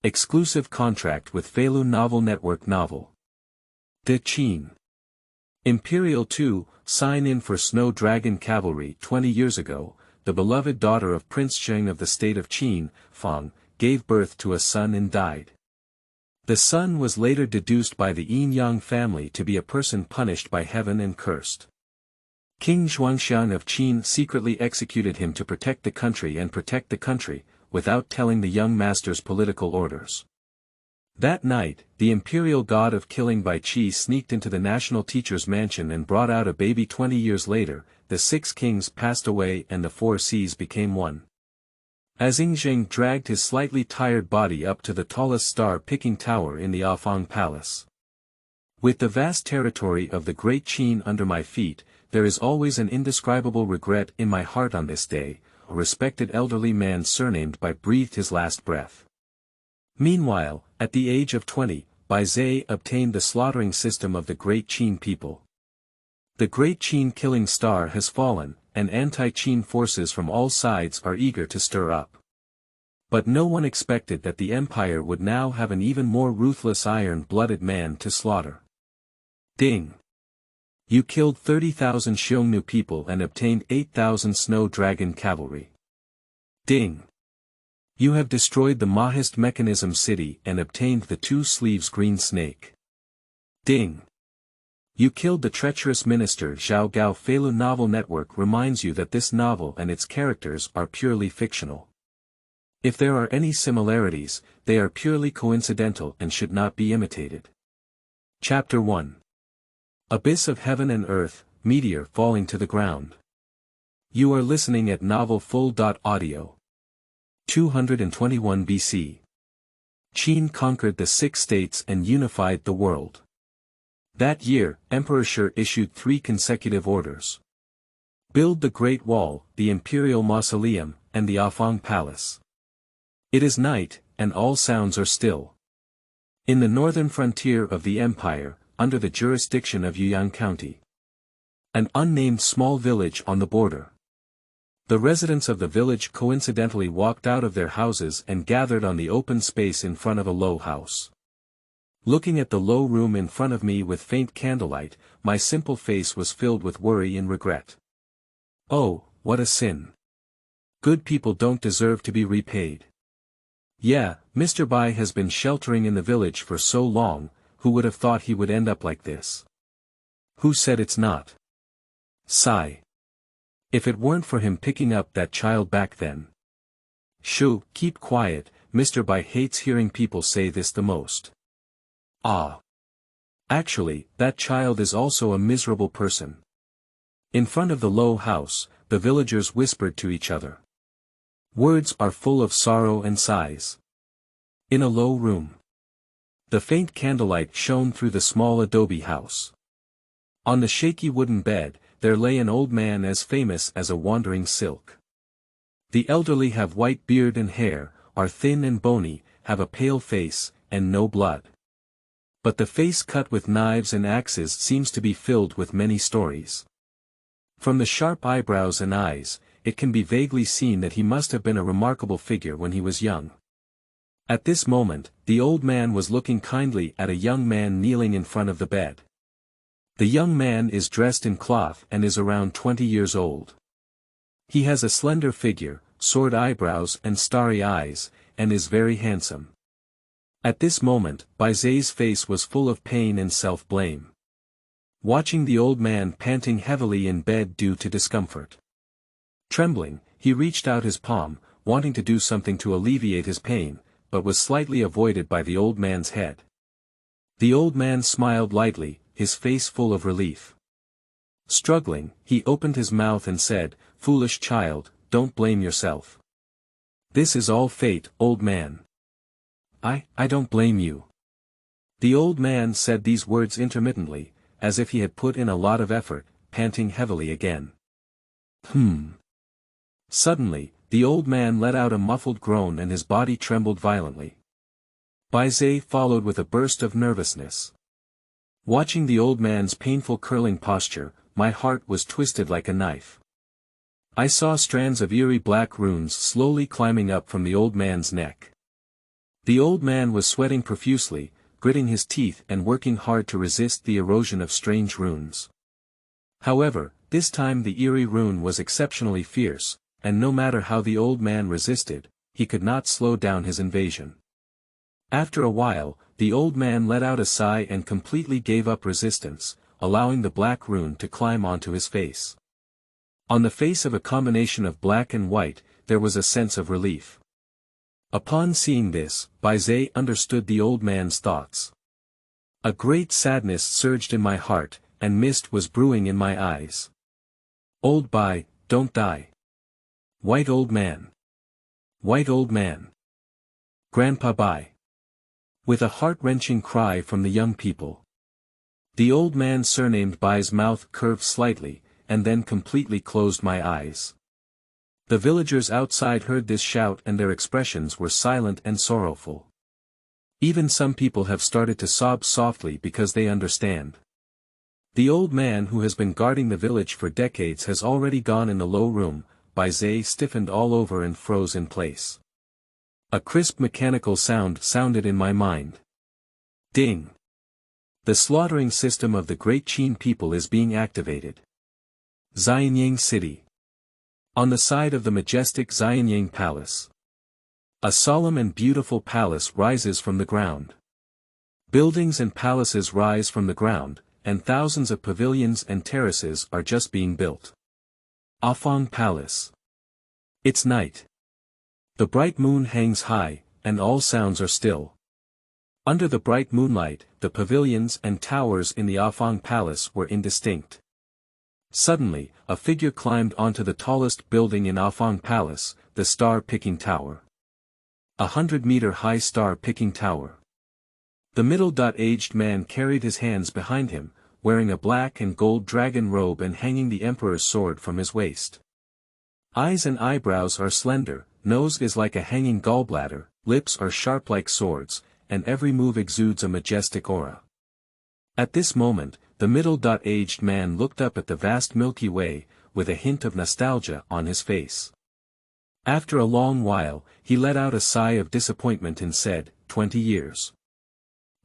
Exclusive contract with Feilu Novel Network Novel. De Qin. Imperial Tu, sign in for Snow Dragon Cavalry 20 years ago, the beloved daughter of Prince Zheng of the State of Qin, Fang, gave birth to a son and died. The son was later deduced by the Yin Yang family to be a person punished by heaven and cursed. King Zhuangxiang of Qin secretly executed him to protect the country, without telling the young master's political orders. That night, the imperial god of killing Bai Ze sneaked into the national teacher's mansion and brought out a baby. 20 years later, the 6 kings passed away and the 4 seas became one. As Ying Zheng dragged his slightly tired body up to the tallest star-picking tower in the Afang Palace. With the vast territory of the Great Qin under my feet, there is always an indescribable regret in my heart on this day. A respected elderly man surnamed Bai breathed his last breath. Meanwhile, at the age of 20, Bai Ze obtained the slaughtering system of the Great Qin people. The Great Qin Killing Star has fallen, and anti-Qin forces from all sides are eager to stir up. But no one expected that the empire would now have an even more ruthless iron-blooded man to slaughter. Ding! You killed 30,000 Xiongnu people and obtained 8,000 Snow Dragon Cavalry. Ding! You have destroyed the Mohist Mechanism City and obtained the 2 sleeves green snake. Ding! You killed the treacherous minister. Zhao GaoFeilu Novel Network reminds you that this novel and its characters are purely fictional. If there are any similarities, they are purely coincidental and should not be imitated. Chapter 1. Abyss of Heaven and Earth, Meteor falling to the ground. You are listening at Novel Full.Audio. 221 BC. Qin conquered the 6 states and unified the world. That year, Emperor Shi issued 3 consecutive orders. Build the Great Wall, the Imperial Mausoleum, and the Afang Palace. It is night, and all sounds are still. In the northern frontier of the empire, under the jurisdiction of Yuyang County. An unnamed small village on the border. The residents of the village coincidentally walked out of their houses and gathered on the open space in front of a low house. Looking at the low room in front of me with faint candlelight, my simple face was filled with worry and regret. Oh, what a sin! Good people don't deserve to be repaid. Yeah, Mr. Bai has been sheltering in the village for so long, who would have thought he would end up like this? Who said it's not? Sigh. If it weren't for him picking up that child back then. Shoo, keep quiet, Mr. Bai hates hearing people say this the most. Ah. Actually, that child is also a miserable person. In front of the low house, the villagers whispered to each other. Words are full of sorrow and sighs. In a low room. The faint candlelight shone through the small adobe house. On the shaky wooden bed, there lay an old man as famous as a wandering silk. The elderly have white beard and hair, are thin and bony, have a pale face, and no blood. But the face cut with knives and axes seems to be filled with many stories. From the sharp eyebrows and eyes, it can be vaguely seen that he must have been a remarkable figure when he was young. At this moment, the old man was looking kindly at a young man kneeling in front of the bed. The young man is dressed in cloth and is around 20 years old. He has a slender figure, sword eyebrows and starry eyes, and is very handsome. At this moment, Bai Ze's face was full of pain and self-blame. Watching the old man panting heavily in bed due to discomfort. Trembling, he reached out his palm, wanting to do something to alleviate his pain, but was slightly avoided by the old man's head. The old man smiled lightly, his face full of relief. Struggling, he opened his mouth and said, "Foolish child, don't blame yourself. This is all fate, old man. I don't blame you." The old man said these words intermittently, as if he had put in a lot of effort, panting heavily again. Suddenly, the old man let out a muffled groan and his body trembled violently. Bai Ze followed with a burst of nervousness. Watching the old man's painful curling posture, my heart was twisted like a knife. I saw strands of eerie black runes slowly climbing up from the old man's neck. The old man was sweating profusely, gritting his teeth and working hard to resist the erosion of strange runes. However, this time the eerie rune was exceptionally fierce, and no matter how the old man resisted, he could not slow down his invasion. After a while, the old man let out a sigh and completely gave up resistance, allowing the black rune to climb onto his face. On the face of a combination of black and white, there was a sense of relief. Upon seeing this, Bai Ze understood the old man's thoughts. A great sadness surged in my heart, and mist was brewing in my eyes. Old Bai, don't die. White old man. White old man. Grandpa Bai. With a heart-wrenching cry from the young people. The old man surnamed Bai's mouth curved slightly, and then completely closed my eyes. The villagers outside heard this shout and their expressions were silent and sorrowful. Even some people have started to sob softly because they understand. The old man who has been guarding the village for decades has already gone in the low room. Bai Ze stiffened all over and froze in place. A crisp mechanical sound sounded in my mind. Ding! The slaughtering system of the Great Qin people is being activated. Xianyang City. On the side of the majestic Xianyang Palace. A solemn and beautiful palace rises from the ground. Buildings and palaces rise from the ground, and thousands of pavilions and terraces are just being built. Afang Palace. It's night. The bright moon hangs high, and all sounds are still. Under the bright moonlight, the pavilions and towers in the Afang Palace were indistinct. Suddenly, a figure climbed onto the tallest building in Afang Palace, the star-picking tower. 100-meter-high star-picking tower. The middle-aged man carried his hands behind him, wearing a black and gold dragon robe and hanging the emperor's sword from his waist. Eyes and eyebrows are slender, nose is like a hanging gallbladder, lips are sharp like swords, and every move exudes a majestic aura. At this moment, the middle-aged man looked up at the vast Milky Way, with a hint of nostalgia on his face. After a long while, he let out a sigh of disappointment and said, 20 years.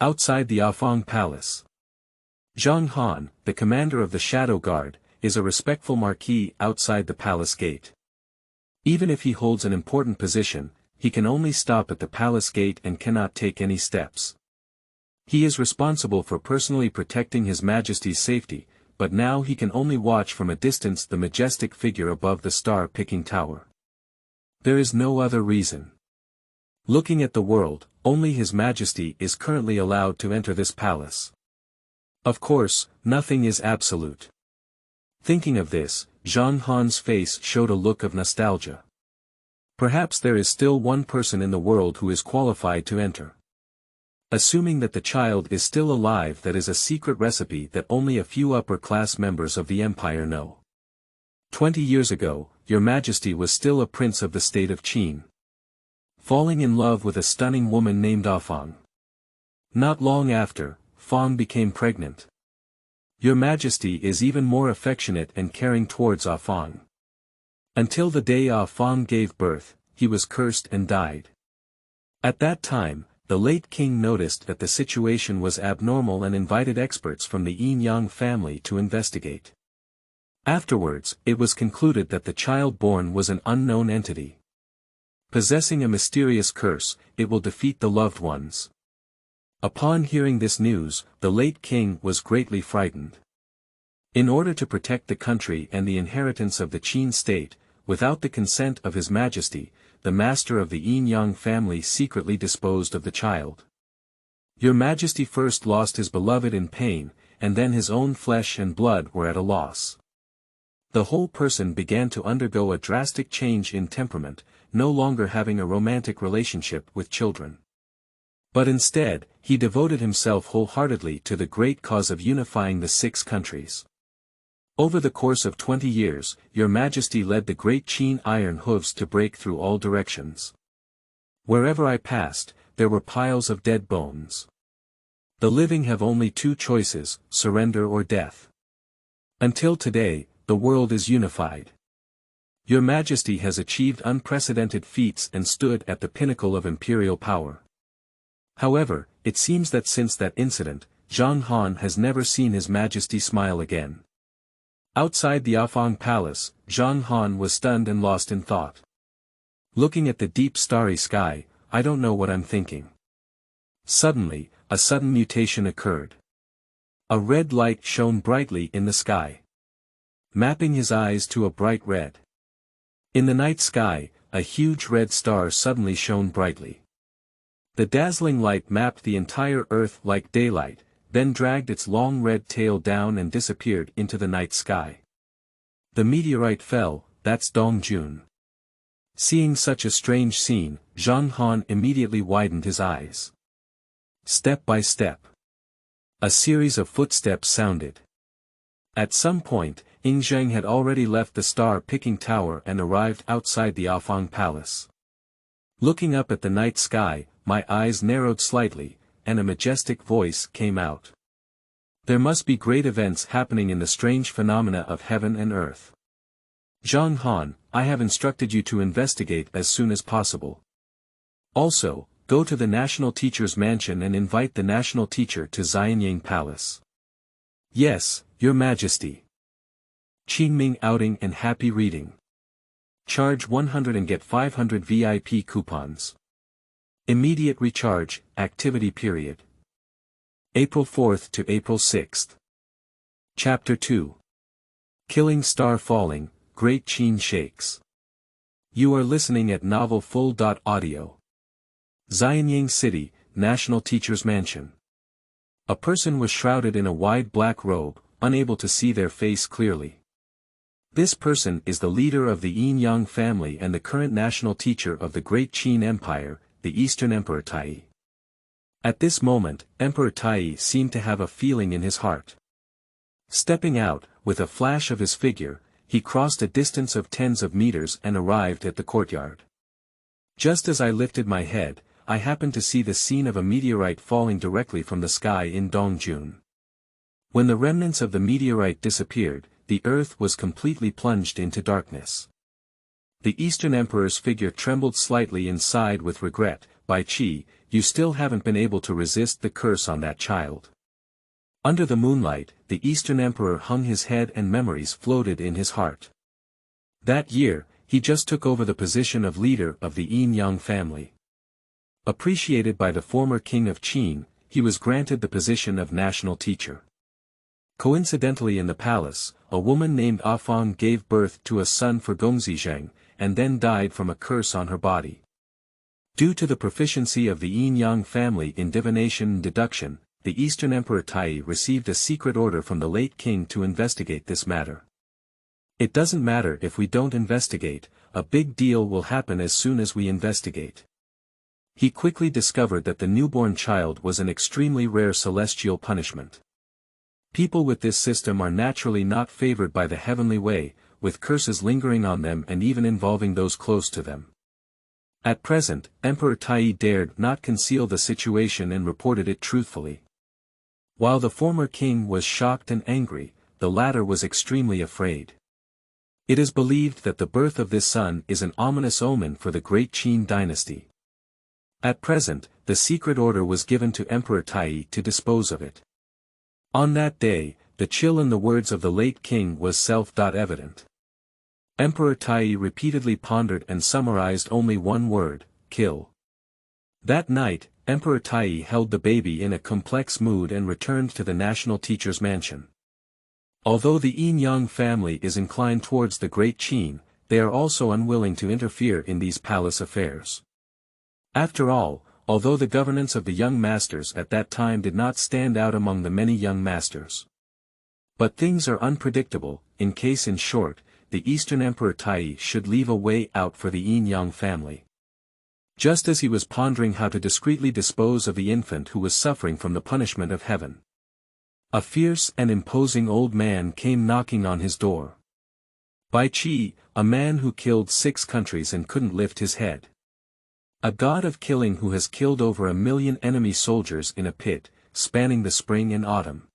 Outside the Afang Palace. Zhang Han, the commander of the Shadow Guard, is a respectful marquis outside the palace gate. Even if he holds an important position, he can only stop at the palace gate and cannot take any steps. He is responsible for personally protecting His Majesty's safety, but now he can only watch from a distance the majestic figure above the star-picking tower. There is no other reason. Looking at the world, only His Majesty is currently allowed to enter this palace. Of course, nothing is absolute. Thinking of this, Zhang Han's face showed a look of nostalgia. Perhaps there is still one person in the world who is qualified to enter. Assuming that the child is still alive, that is a secret recipe that only a few upper-class members of the empire know. 20 years ago, Your Majesty was still a prince of the state of Qin. Falling in love with a stunning woman named Afang. Not long after, Fang became pregnant. Your Majesty is even more affectionate and caring towards Afang. Until the day Afang gave birth, he was cursed and died. At that time, the late king noticed that the situation was abnormal and invited experts from the Yin Yang family to investigate. Afterwards, it was concluded that the child born was an unknown entity. Possessing a mysterious curse, it will defeat the loved ones. Upon hearing this news, the late king was greatly frightened. In order to protect the country and the inheritance of the Qin state, without the consent of His Majesty, the master of the Yin Yang family secretly disposed of the child. Your Majesty first lost his beloved in pain, and then his own flesh and blood were at a loss. The whole person began to undergo a drastic change in temperament, no longer having a romantic relationship with children. But instead, he devoted himself wholeheartedly to the great cause of unifying the 6 countries. Over the course of 20 years, Your Majesty led the Great Qin iron hooves to break through all directions. Wherever I passed, there were piles of dead bones. The living have only 2 choices, surrender or death. Until today, the world is unified. Your Majesty has achieved unprecedented feats and stood at the pinnacle of imperial power. However, it seems that since that incident, Zhang Han has never seen His Majesty smile again. Outside the Afang Palace, Zhang Han was stunned and lost in thought. Looking at the deep starry sky, I don't know what I'm thinking. Suddenly, a sudden mutation occurred. A red light shone brightly in the sky, mapping his eyes to a bright red. In the night sky, a huge red star suddenly shone brightly. The dazzling light mapped the entire earth like daylight, then dragged its long red tail down and disappeared into the night sky. The meteorite fell, that's Dongjun. Seeing such a strange scene, Zhang Han immediately widened his eyes. Step by step, a series of footsteps sounded. At some point, Ying Zheng had already left the star-picking tower and arrived outside the Afang Palace. Looking up at the night sky, my eyes narrowed slightly, and a majestic voice came out. There must be great events happening in the strange phenomena of heaven and earth. Zhang Han, I have instructed you to investigate as soon as possible. Also, go to the National Teacher's Mansion and invite the National Teacher to Xianyang Palace. Yes, Your Majesty. Qingming outing and happy reading. Charge 100 and get 500 VIP coupons. Immediate recharge, activity period. April 4th to April 6th. Chapter 2. Killing Star Falling, Great Qin Shakes. You are listening at Novel Full.audio. Xianyang City, National Teacher's Mansion. A person was shrouded in a wide black robe, unable to see their face clearly. This person is the leader of the Yin Yang family and the current national teacher of the Great Qin Empire, the Eastern Emperor Tai. At this moment, Emperor Tai seemed to have a feeling in his heart. Stepping out, with a flash of his figure, he crossed a distance of tens of meters and arrived at the courtyard. Just as I lifted my head, I happened to see the scene of a meteorite falling directly from the sky in Dongjun. When the remnants of the meteorite disappeared, the earth was completely plunged into darkness. The Eastern Emperor's figure trembled slightly and sighed with regret. Bai Qi, you still haven't been able to resist the curse on that child. Under the moonlight, the Eastern Emperor hung his head and memories floated in his heart. That year, he just took over the position of leader of the Yin Yang family. Appreciated by the former king of Qin, he was granted the position of national teacher. Coincidentally in the palace, a woman named Afang gave birth to a son for Gongzi Zheng, and then died from a curse on her body. Due to the proficiency of the Yin Yang family in divination and deduction, the Eastern Emperor Tai received a secret order from the late king to investigate this matter. It doesn't matter if we don't investigate, a big deal will happen as soon as we investigate. He quickly discovered that the newborn child was an extremely rare celestial punishment. People with this system are naturally not favored by the heavenly way, with curses lingering on them and even involving those close to them. At present, Emperor Tai dared not conceal the situation and reported it truthfully. While the former king was shocked and angry, the latter was extremely afraid. It is believed that the birth of this son is an ominous omen for the Great Qin dynasty. At present, the secret order was given to Emperor Tai to dispose of it. On that day, the chill in the words of the late king was self-evident. Emperor Tai repeatedly pondered and summarized only one word, kill. That night, Emperor Tai held the baby in a complex mood and returned to the national teacher's mansion. Although the Yin Yang family is inclined towards the Great Qin, they are also unwilling to interfere in these palace affairs. After all, although the governance of the young masters at that time did not stand out among the many young masters. But things are unpredictable, in short, the Eastern Emperor Tai should leave a way out for the Yin Yang family. Just as he was pondering how to discreetly dispose of the infant who was suffering from the punishment of heaven, a fierce and imposing old man came knocking on his door. Bai Qi, a man who killed 6 countries and couldn't lift his head. A god of killing who has killed over 1 million enemy soldiers in a pit, spanning the spring and autumn.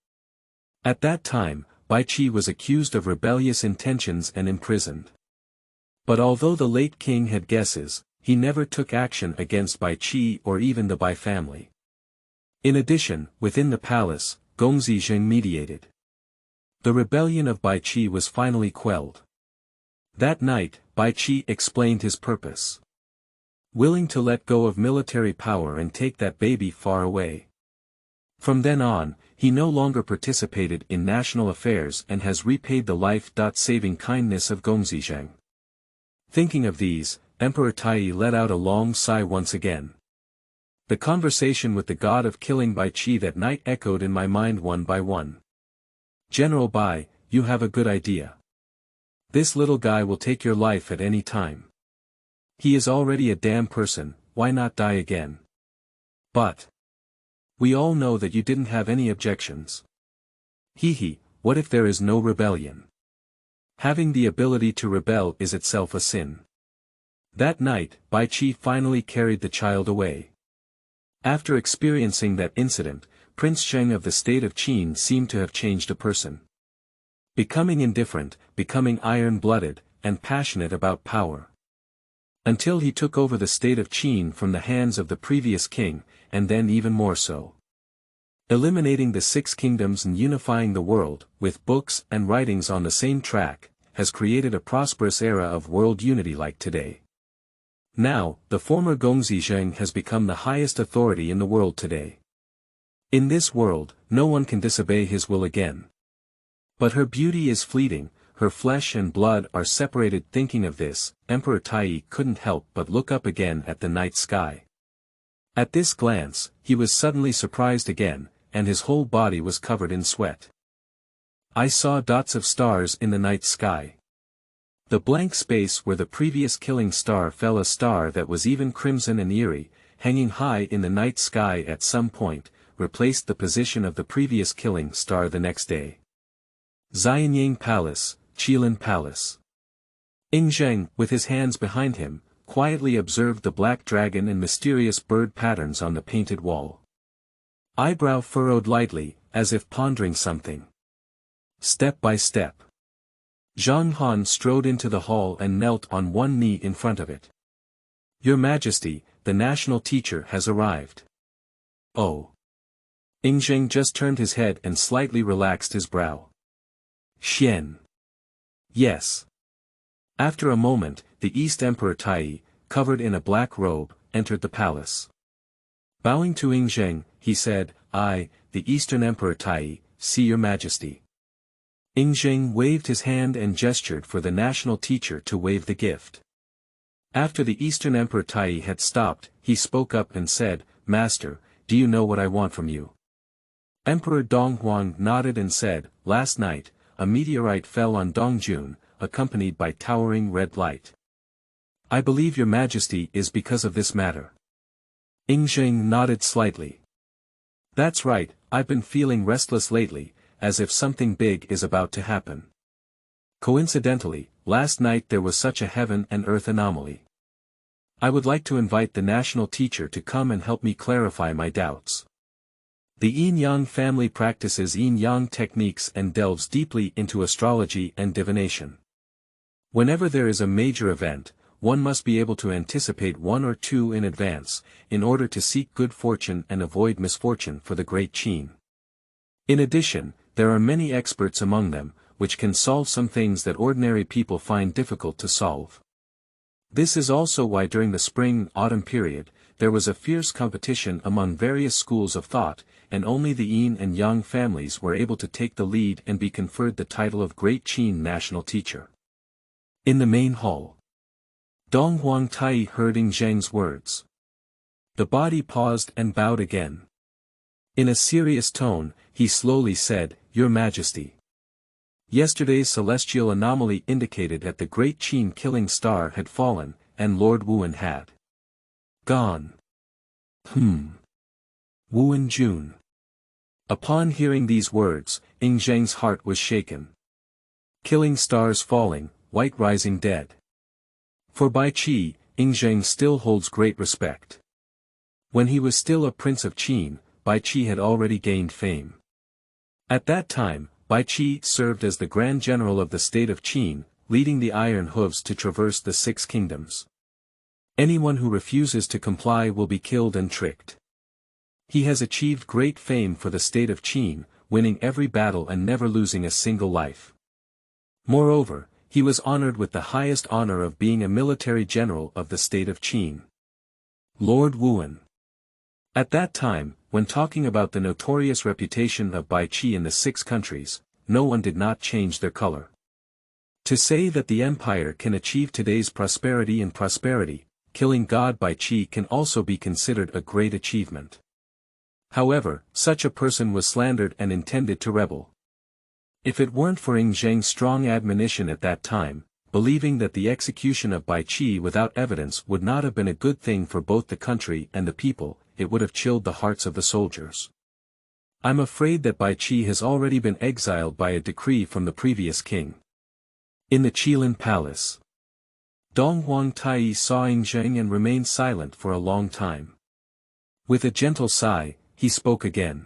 At that time, Bai Qi was accused of rebellious intentions and imprisoned. But although the late king had guesses, he never took action against Bai Qi or even the Bai family. In addition, within the palace, Zheng mediated. The rebellion of Bai Qi was finally quelled. That night, Bai Qi explained his purpose. Willing to let go of military power and take that baby far away. From then on, he no longer participated in national affairs and has repaid the life-saving kindness of Zheng. Thinking of these, Emperor Tai let out a long sigh once again. The conversation with the god of killing Bai Qi that night echoed in my mind one by one. General Bai, you have a good idea. This little guy will take your life at any time. He is already a damn person, why not die again? But we all know that you didn't have any objections. Hee, what if there is no rebellion? Having the ability to rebel is itself a sin. That night, Bai Qi finally carried the child away. After experiencing that incident, Prince Zheng of the State of Qin seemed to have changed a person. Becoming indifferent, becoming iron-blooded, and passionate about power. Until he took over the State of Qin from the hands of the previous king, and then even more so. Eliminating the 6 kingdoms and unifying the world, with books and writings on the same track, has created a prosperous era of world unity like today. Now, the former Zheng has become the highest authority in the world today. In this world, no one can disobey his will again. But her beauty is fleeting, her flesh and blood are separated. Thinking of this, Emperor Tai couldn't help but look up again at the night sky. At this glance, he was suddenly surprised again, and his whole body was covered in sweat. I saw dots of stars in the night sky. The blank space where the previous killing star fell, a star that was even crimson and eerie, hanging high in the night sky at some point, replaced the position of the previous killing star the next day. Xianyang Palace, Qilin Palace. Ying Zheng, with his hands behind him, quietly observed the black dragon and mysterious bird patterns on the painted wall. Eyebrow furrowed lightly, as if pondering something. Step by step, Zhang Han strode into the hall and knelt on one knee in front of it. Your Majesty, the national teacher has arrived. Oh. Ying Zheng just turned his head and slightly relaxed his brow. Xian. Yes. After a moment, the East Emperor Tai, covered in a black robe, entered the palace. Bowing to Ying Zheng, he said, I, the Eastern Emperor Tai, see your Majesty. Ying Zheng waved his hand and gestured for the national teacher to wave the gift. After the Eastern Emperor Tai had stopped, he spoke up and said, Master, do you know what I want from you? Emperor Donghuang nodded and said, last night, a meteorite fell on Dongjun, accompanied by towering red light. I believe your Majesty is because of this matter. Ying Zheng nodded slightly. That's right, I've been feeling restless lately, as if something big is about to happen. Coincidentally, last night there was such a heaven and earth anomaly. I would like to invite the national teacher to come and help me clarify my doubts. The Yin Yang family practices Yin Yang techniques and delves deeply into astrology and divination. Whenever there is a major event, one must be able to anticipate 1 or 2 in advance, in order to seek good fortune and avoid misfortune for the Great Qin. In addition, there are many experts among them, which can solve some things that ordinary people find difficult to solve. This is also why during the spring-autumn period, there was a fierce competition among various schools of thought, and only the Yin and Yang families were able to take the lead and be conferred the title of Great Qin National Teacher. In the main hall, Donghuang Tai heard Ying Zheng's words. The body paused and bowed again. In a serious tone, he slowly said, Your Majesty. Yesterday's celestial anomaly indicated that the Great Qin Killing Star had fallen, and Lord Wuan had gone. Wuan Jun. Upon hearing these words, Ying Zheng's heart was shaken. Killing stars falling, white rising dead. For Bai Qi, Ying Zheng still holds great respect. When he was still a prince of Qin, Bai Qi had already gained fame. At that time, Bai Qi served as the Grand General of the State of Qin, leading the Iron Hooves to traverse the 6 kingdoms. Anyone who refuses to comply will be killed and tricked. He has achieved great fame for the state of Qin, winning every battle and never losing a single life. Moreover, he was honored with the highest honor of being a military general of the state of Qin. Lord Wuan. At that time, when talking about the notorious reputation of Bai Qi in the 6 countries, no one did not change their color. To say that the empire can achieve today's prosperity and prosperity, killing God Bai Qi can also be considered a great achievement. However, such a person was slandered and intended to rebel. If it weren't for Ying Zheng's strong admonition at that time, believing that the execution of Bai Qi without evidence would not have been a good thing for both the country and the people, it would have chilled the hearts of the soldiers. I'm afraid that Bai Qi has already been exiled by a decree from the previous king. In the Qilin Palace. Dong Huangtai saw Ying Zheng and remained silent for a long time. With a gentle sigh, he spoke again.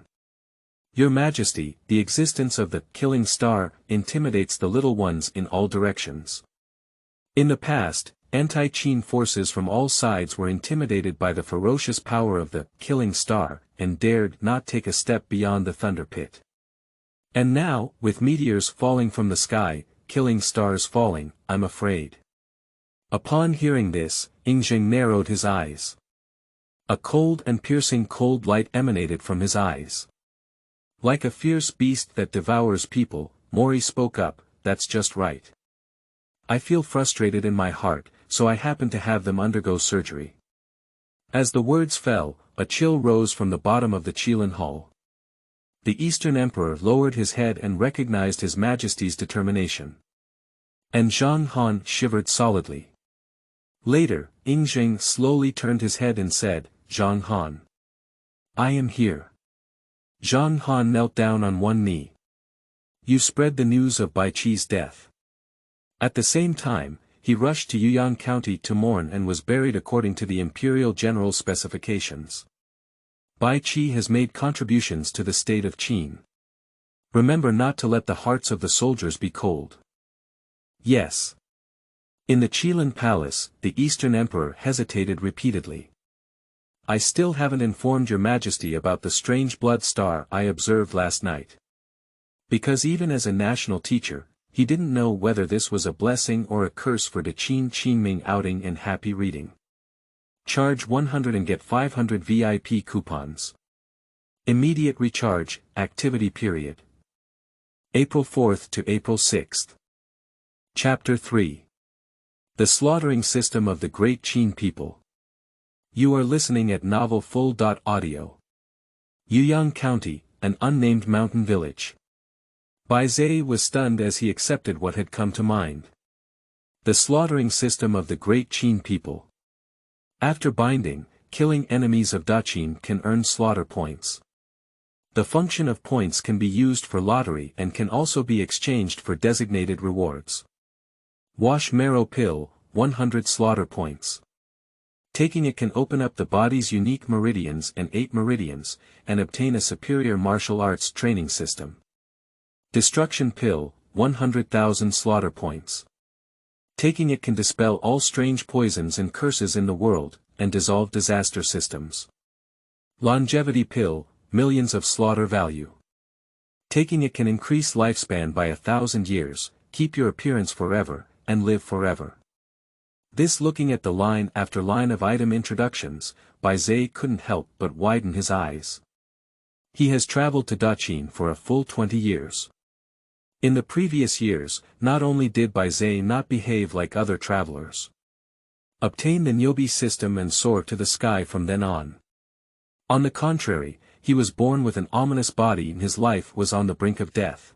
Your Majesty, the existence of the killing star intimidates the little ones in all directions. In the past, anti-Qin forces from all sides were intimidated by the ferocious power of the killing star, and dared not take a step beyond the thunder pit. And now, with meteors falling from the sky, killing stars falling, I'm afraid. Upon hearing this, Ying Zheng narrowed his eyes. A cold and piercing cold light emanated from his eyes. Like a fierce beast that devours people, Mori spoke up, that's just right. I feel frustrated in my heart, so I happen to have them undergo surgery. As the words fell, a chill rose from the bottom of the Qilin Hall. The Eastern Emperor lowered his head and recognized His Majesty's determination. And Zhang Han shivered solidly. Later, Ying Zheng slowly turned his head and said, Zhang Han. I am here. Zhang Han knelt down on one knee. You spread the news of Bai Qi's death. At the same time, he rushed to Yuyang County to mourn and was buried according to the imperial general specifications. Bai Qi has made contributions to the state of Qin. Remember not to let the hearts of the soldiers be cold. Yes. In the Qilin Palace, the Eastern Emperor hesitated repeatedly. I still haven't informed Your Majesty about the strange blood star I observed last night. Because even as a national teacher, he didn't know whether this was a blessing or a curse for the Qin Qingming outing and happy reading. Charge 100 and get 500 VIP coupons. Immediate recharge, activity period. April 4th to April 6th. Chapter 3. The Slaughtering System of the Great Qin People. You are listening at Novel Full.audio. Yuyang County, an unnamed mountain village. Bai Ze was stunned as he accepted what had come to mind. The slaughtering system of the Great Qin People. After binding, killing enemies of Daqin can earn slaughter points. The function of points can be used for lottery and can also be exchanged for designated rewards. Wash marrow pill, 100 slaughter points. Taking it can open up the body's unique meridians and 8 meridians, and obtain a superior martial arts training system. Destruction pill, 100,000 slaughter points. Taking it can dispel all strange poisons and curses in the world, and dissolve disaster systems. Longevity pill, millions of slaughter value. Taking it can increase lifespan by 1,000 years, keep your appearance forever, and live forever. This looking at the line after line of item introductions, Bai Ze couldn't help but widen his eyes. He has traveled to Daqin for a full 20 years. In the previous years, not only did Bai Ze not behave like other travelers. Obtain the Nyobi system and soar to the sky from then on. On the contrary, he was born with an ominous body and his life was on the brink of death.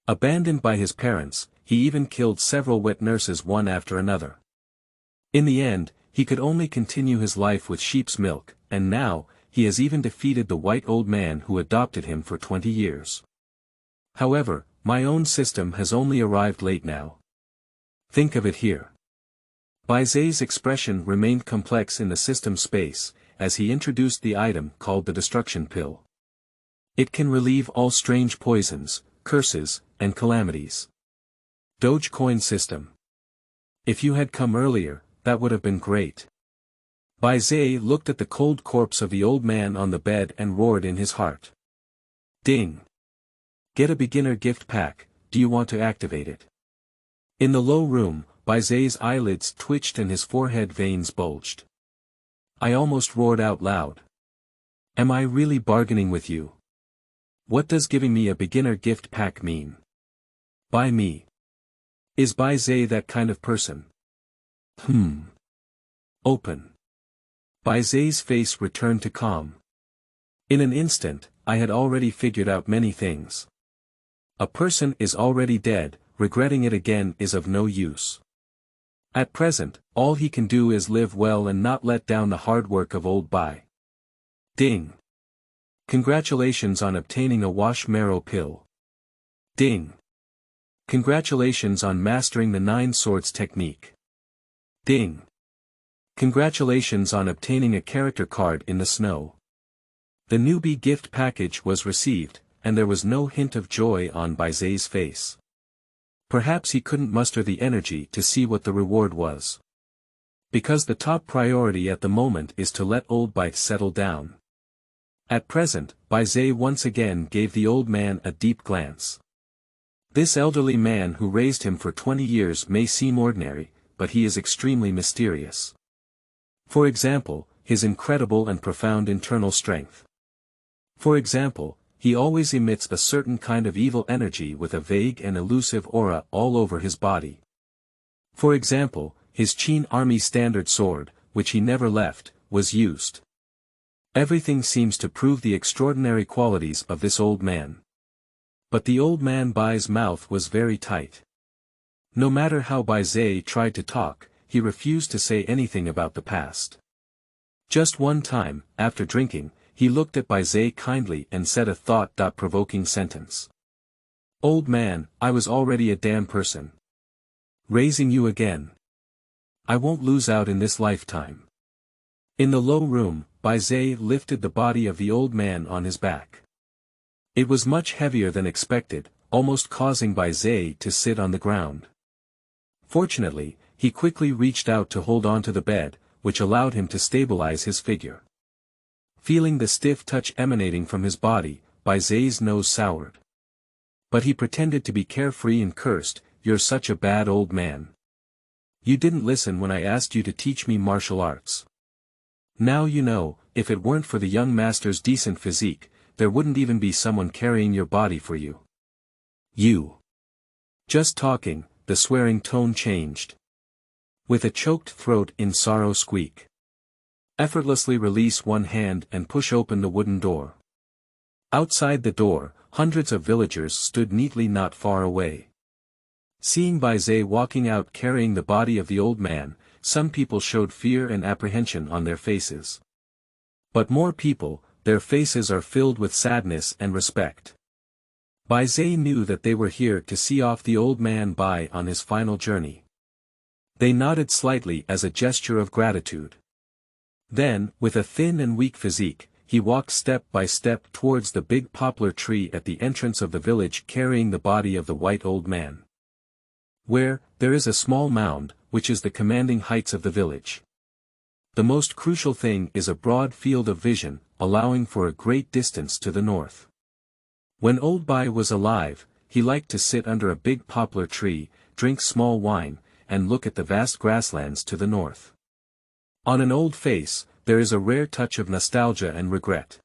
Abandoned by his parents, he even killed several wet nurses one after another. In the end, he could only continue his life with sheep's milk, and now, he has even defeated the white old man who adopted him for 20 years. However, my own system has only arrived late now. Think of it here. Bai Ze's expression remained complex in the system space, as he introduced the item called the destruction pill. It can relieve all strange poisons, curses, and calamities. Dogecoin system. If you had come earlier, that would have been great. Bai Ze looked at the cold corpse of the old man on the bed and roared in his heart. Ding! Get a beginner gift pack, do you want to activate it? In the low room, Bai Ze's eyelids twitched and his forehead veins bulged. I almost roared out loud. Am I really bargaining with you? What does giving me a beginner gift pack mean? By me. Is Bai Ze that kind of person? Open. Bai Ze's face returned to calm. In an instant, I had already figured out many things. A person is already dead, regretting it again is of no use. At present, all he can do is live well and not let down the hard work of old Bai. Ding! Congratulations on obtaining a wash marrow pill. Ding! Congratulations on mastering the 9 swords technique. Ding! Congratulations on obtaining a character card in the snow. The newbie gift package was received, and there was no hint of joy on Bai Ze's face. Perhaps he couldn't muster the energy to see what the reward was. Because the top priority at the moment is to let old Bai settle down. At present, Bai Ze once again gave the old man a deep glance. This elderly man who raised him for 20 years may seem ordinary, but he is extremely mysterious. For example, his incredible and profound internal strength. For example, he always emits a certain kind of evil energy with a vague and elusive aura all over his body. For example, his Qin army standard sword, which he never left, was used. Everything seems to prove the extraordinary qualities of this old man. But the old man Bai's mouth was very tight. No matter how Bai Ze tried to talk, he refused to say anything about the past. Just one time, after drinking, he looked at Bai Ze kindly and said a thought-provoking sentence. Old man, I was already a damn person. Raising you again. I won't lose out in this lifetime. In the low room, Bai Ze lifted the body of the old man on his back. It was much heavier than expected, almost causing Bai Ze to sit on the ground. Fortunately, he quickly reached out to hold onto the bed, which allowed him to stabilize his figure. Feeling the stiff touch emanating from his body, Bai Ze's nose soured. But he pretended to be carefree and cursed, "You're such a bad old man. You didn't listen when I asked you to teach me martial arts. Now you know, if it weren't for the young master's decent physique, there wouldn't even be someone carrying your body for you. You." Just talking, the swearing tone changed. With a choked throat in sorrow squeak. Effortlessly release one hand and push open the wooden door. Outside the door, hundreds of villagers stood neatly not far away. Seeing Bai Ze walking out carrying the body of the old man, some people showed fear and apprehension on their faces. But more people, their faces are filled with sadness and respect. Bai Ze knew that they were here to see off the old man Bai on his final journey. They nodded slightly as a gesture of gratitude. Then, with a thin and weak physique, he walked step by step towards the big poplar tree at the entrance of the village carrying the body of the white old man. Where, there is a small mound, which is the commanding heights of the village. The most crucial thing is a broad field of vision, allowing for a great distance to the north. When old Bai was alive, he liked to sit under a big poplar tree, drink small wine, and look at the vast grasslands to the north. On an old face, there is a rare touch of nostalgia and regret.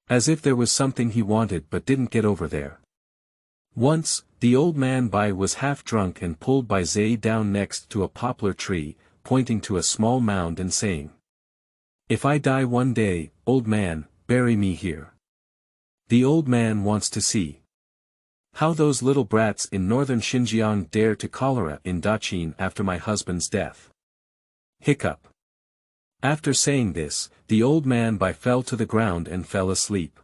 As if there was something he wanted but didn't get over there. Once, the old man Bai was half drunk and pulled Bai Ze down next to a poplar tree, pointing to a small mound and saying, "If I die one day, old man, bury me here. The old man wants to see how those little brats in northern Xinjiang dare to cholera in Daqin after my husband's death." Hiccup. After saying this, the old man Bai fell to the ground and fell asleep.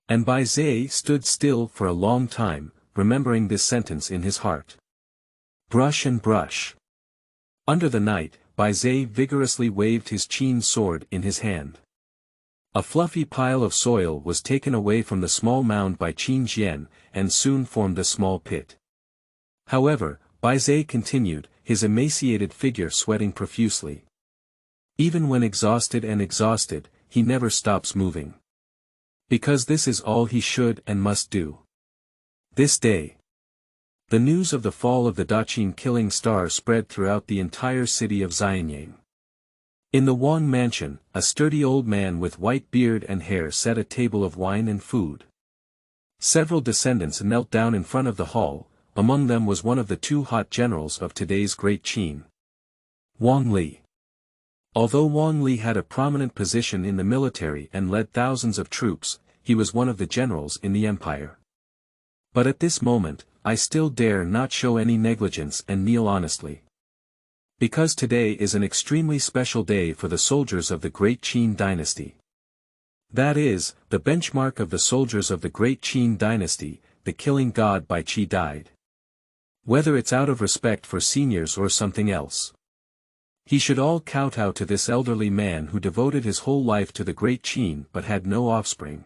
And Bai Ze stood still for a long time, remembering this sentence in his heart. Brush and brush. Under the night, Bai Ze vigorously waved his Qin sword in his hand. A fluffy pile of soil was taken away from the small mound by Qin Jian, and soon formed a small pit. However, Bai Ze continued, his emaciated figure sweating profusely. Even when exhausted, he never stops moving. Because this is all he should and must do. This day. The news of the fall of the Great Qin Killing Star spread throughout the entire city of Xianyang. In the Wang mansion, a sturdy old man with white beard and hair set a table of wine and food. Several descendants knelt down in front of the hall, among them was one of the two hot generals of today's Great Qin. Wang Li. Although Wang Li had a prominent position in the military and led thousands of troops, he was one of the generals in the empire. But at this moment, I still dare not show any negligence and kneel honestly. Because today is an extremely special day for the soldiers of the Great Qin dynasty. That is, the benchmark of the soldiers of the Great Qin dynasty, the killing god Bai Ze died. Whether it's out of respect for seniors or something else. He should all kowtow to this elderly man who devoted his whole life to the Great Qin but had no offspring.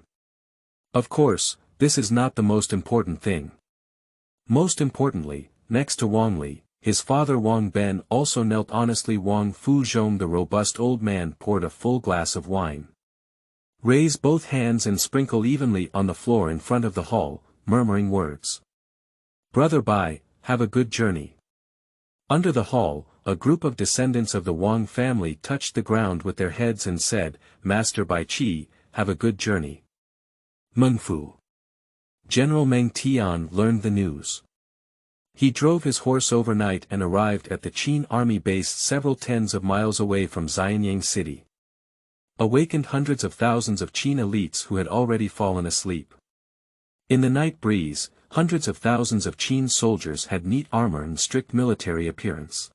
Of course, this is not the most important thing. Most importantly, next to Wang Li, his father Wang Ben also knelt honestly. Wang Fuzhong, the robust old man, poured a full glass of wine. Raise both hands and sprinkle evenly on the floor in front of the hall, murmuring words. Brother Bai, have a good journey. Under the hall, a group of descendants of the Wang family touched the ground with their heads and said, Master Bai Qi, have a good journey. Mengfu. General Meng Tian learned the news. He drove his horse overnight and arrived at the Qin army base several tens of miles away from Xianyang city. Awakened hundreds of thousands of Qin elites who had already fallen asleep. In the night breeze, hundreds of thousands of Qin soldiers had neat armor and strict military appearance.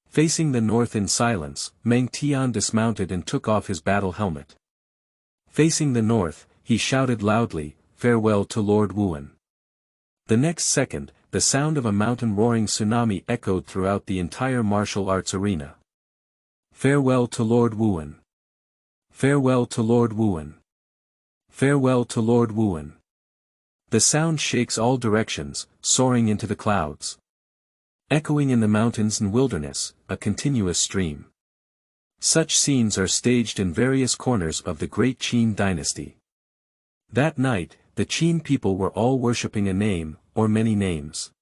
Facing the north in silence, Meng Tian dismounted and took off his battle helmet. Facing the north, he shouted loudly, Farewell to Lord Wuan. The next second, the sound of a mountain-roaring tsunami echoed throughout the entire martial arts arena. Farewell to Lord Wuan. Farewell to Lord Wuan. Farewell to Lord Wuan. The sound shakes all directions, soaring into the clouds. Echoing in the mountains and wilderness, a continuous stream. Such scenes are staged in various corners of the Great Qin dynasty. That night, the Qin people were all worshipping a name, or many names.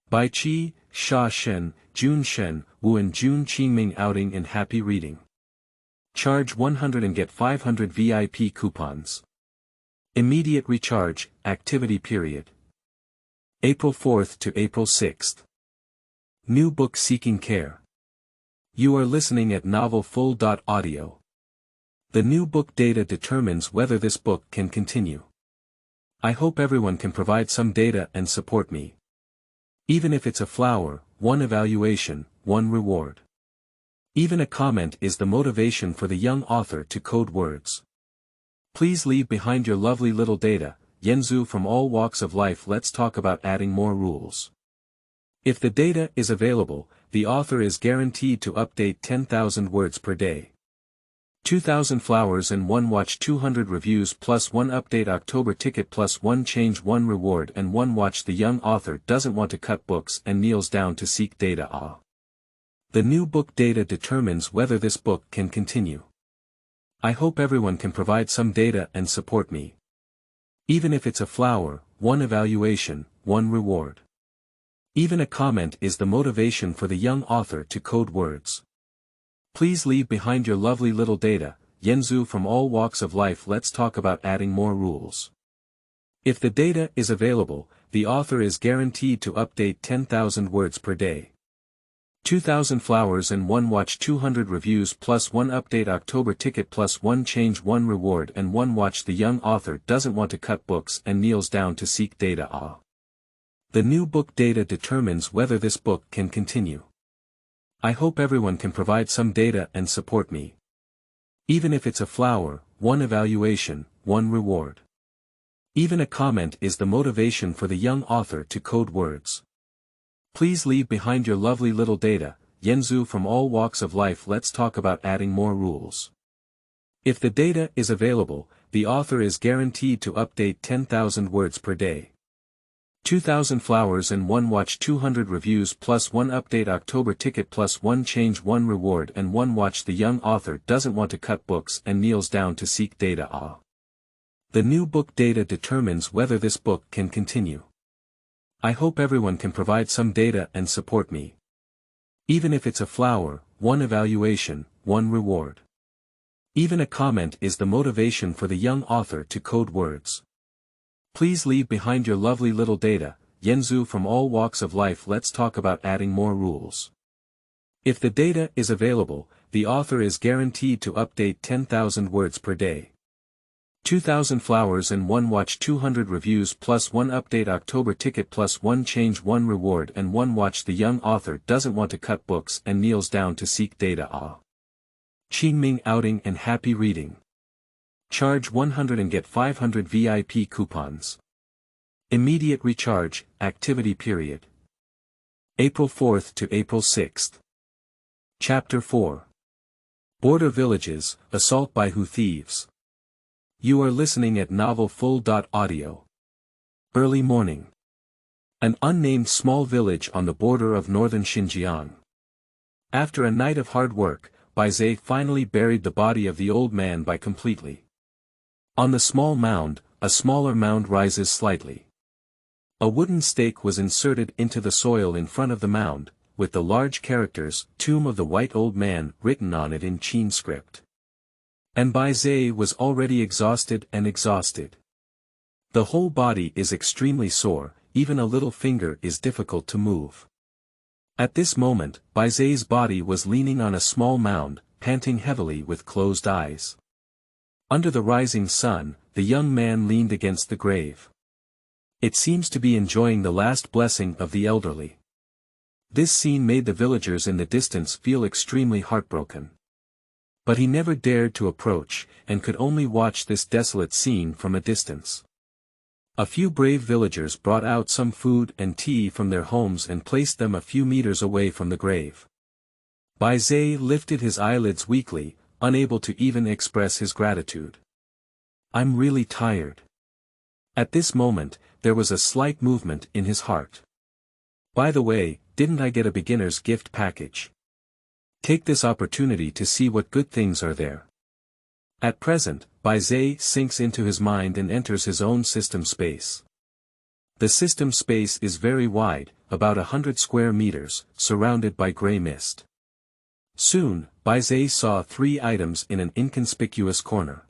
Bai Qi, Sha Shen, Jun Shen, Wuan Jun Qingming. Outing and happy reading. Charge 100 and get 500 VIP coupons. Immediate recharge, activity period. April 4th to April 6th. New book seeking care. You are listening at novelfull.audio. The new book data determines whether this book can continue. I hope everyone can provide some data and support me. Even if it's a flower, one evaluation, one reward. Even a comment is the motivation for the young author to code words. Please leave behind your lovely little data, Yenzu from all walks of life. Let's talk about adding more rules. If the data is available, the author is guaranteed to update 10,000 words per day. 2,000 flowers and 1 watch, 200 reviews plus 1 update, October ticket plus 1 change, 1 reward and 1 watch. The young author doesn't want to cut books and kneels down to seek data. The new book data determines whether this book can continue. I hope everyone can provide some data and support me. Even if it's a flower, one evaluation, one reward. Even a comment is the motivation for the young author to code words. Please leave behind your lovely little data, Yenzu from all walks of life. Let's talk about adding more rules. If the data is available, the author is guaranteed to update 10,000 words per day. 2,000 flowers and 1 watch, 200 reviews plus 1 update, October ticket plus 1 change, 1 reward and 1 watch. The young author doesn't want to cut books and kneels down to seek data. The new book data determines whether this book can continue. I hope everyone can provide some data and support me. Even if it's a flower, one evaluation, one reward. Even a comment is the motivation for the young author to code words. Please leave behind your lovely little data, Yenzu from all walks of life. Let's talk about adding more rules. If the data is available, the author is guaranteed to update 10,000 words per day. 2,000 flowers and 1 watch, 200 reviews plus 1 update, October ticket plus 1 change, 1 reward and 1 watch. The young author doesn't want to cut books and kneels down to seek data. The new book data determines whether this book can continue. I hope everyone can provide some data and support me. Even if it's a flower, 1 evaluation, 1 reward. Even a comment is the motivation for the young author to code words. Please leave behind your lovely little data, Yenzu from all walks of life. Let's talk about adding more rules. If the data is available, the author is guaranteed to update 10,000 words per day. 2,000 flowers and 1 watch, 200 reviews plus 1 update, October ticket plus 1 change, 1 reward and 1 watch. The young author doesn't want to cut books and kneels down to seek data. Qingming outing and happy reading. Charge 100 and get 500 VIP coupons. Immediate recharge, activity period. April 4th to April 6th. Chapter 4. Border Villages, Assault by Thieves. You are listening at Novel Full.Audio. Early morning. An unnamed small village on the border of northern Xinjiang. After a night of hard work, Bai Ze finally buried the body of the old man completely. On the small mound, a smaller mound rises slightly. A wooden stake was inserted into the soil in front of the mound, with the large characters, Tomb of the White Old Man, written on it in Qin script. And Bai Ze was already exhausted. The whole body is extremely sore, even a little finger is difficult to move. At this moment, Bai Ze's body was leaning on a small mound, panting heavily with closed eyes. Under the rising sun, the young man leaned against the grave. It seems to be enjoying the last blessing of the elderly. This scene made the villagers in the distance feel extremely heartbroken. But he never dared to approach, and could only watch this desolate scene from a distance. A few brave villagers brought out some food and tea from their homes and placed them a few meters away from the grave. Bai Ze lifted his eyelids weakly, unable to even express his gratitude. I'm really tired. At this moment, there was a slight movement in his heart. By the way, didn't I get a beginner's gift package? Take this opportunity to see what good things are there. At present, Bai Ze sinks into his mind and enters his own system space. The system space is very wide, about 100 square meters, surrounded by gray mist. Soon, Bai Ze saw 3 items in an inconspicuous corner.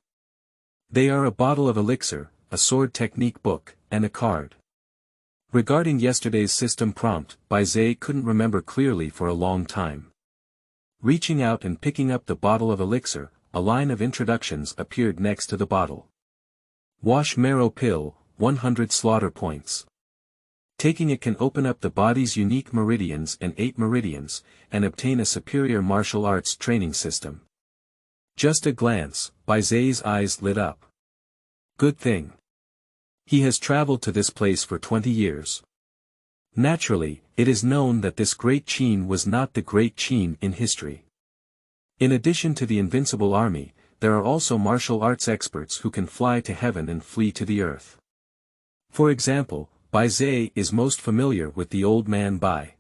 They are a bottle of elixir, a sword technique book, and a card. Regarding yesterday's system prompt, Bai Ze couldn't remember clearly for a long time. Reaching out and picking up the bottle of elixir, a line of introductions appeared next to the bottle. Wash marrow pill, 100 slaughter points. Taking it can open up the body's unique meridians and 8 meridians, and obtain a superior martial arts training system. Just a glance, Bai Ze's eyes lit up. Good thing. He has traveled to this place for 20 years. Naturally, it is known that this Great Qin was not the Great Qin in history. In addition to the invincible army, there are also martial arts experts who can fly to heaven and flee to the earth. For example, Bai Ze is most familiar with the old man Bai.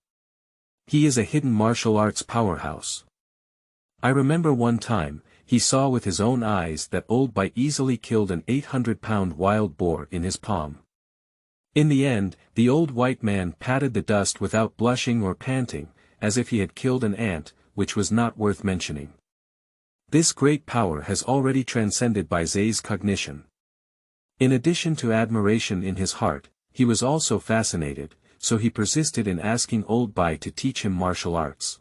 He is a hidden martial arts powerhouse. I remember one time, he saw with his own eyes that old Bai easily killed an 800-pound wild boar in his palm. In the end, the old white man patted the dust without blushing or panting, as if he had killed an ant, which was not worth mentioning. This great power has already transcended Bai Ze's cognition. In addition to admiration in his heart, he was also fascinated, so he persisted in asking old Bai to teach him martial arts.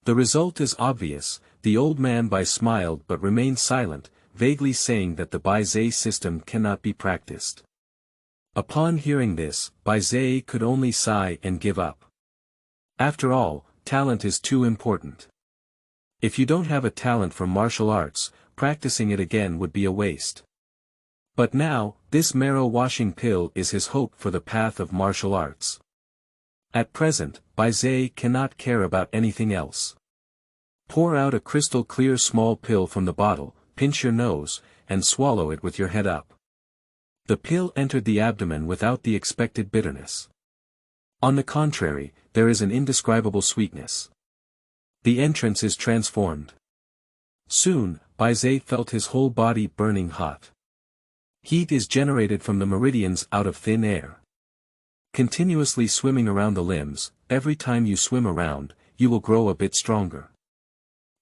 The result is obvious, the old man Bai smiled but remained silent, vaguely saying that the Bai Ze system cannot be practiced. Upon hearing this, Bai Ze could only sigh and give up. After all, talent is too important. If you don't have a talent for martial arts, practicing it again would be a waste. But now, this marrow-washing pill is his hope for the path of martial arts. At present, Bai Ze cannot care about anything else. Pour out a crystal-clear small pill from the bottle, pinch your nose, and swallow it with your head up. The pill entered the abdomen without the expected bitterness. On the contrary, there is an indescribable sweetness. The entrance is transformed. Soon, Bai Ze felt his whole body burning hot. Heat is generated from the meridians out of thin air. Continuously swimming around the limbs, every time you swim around, you will grow a bit stronger.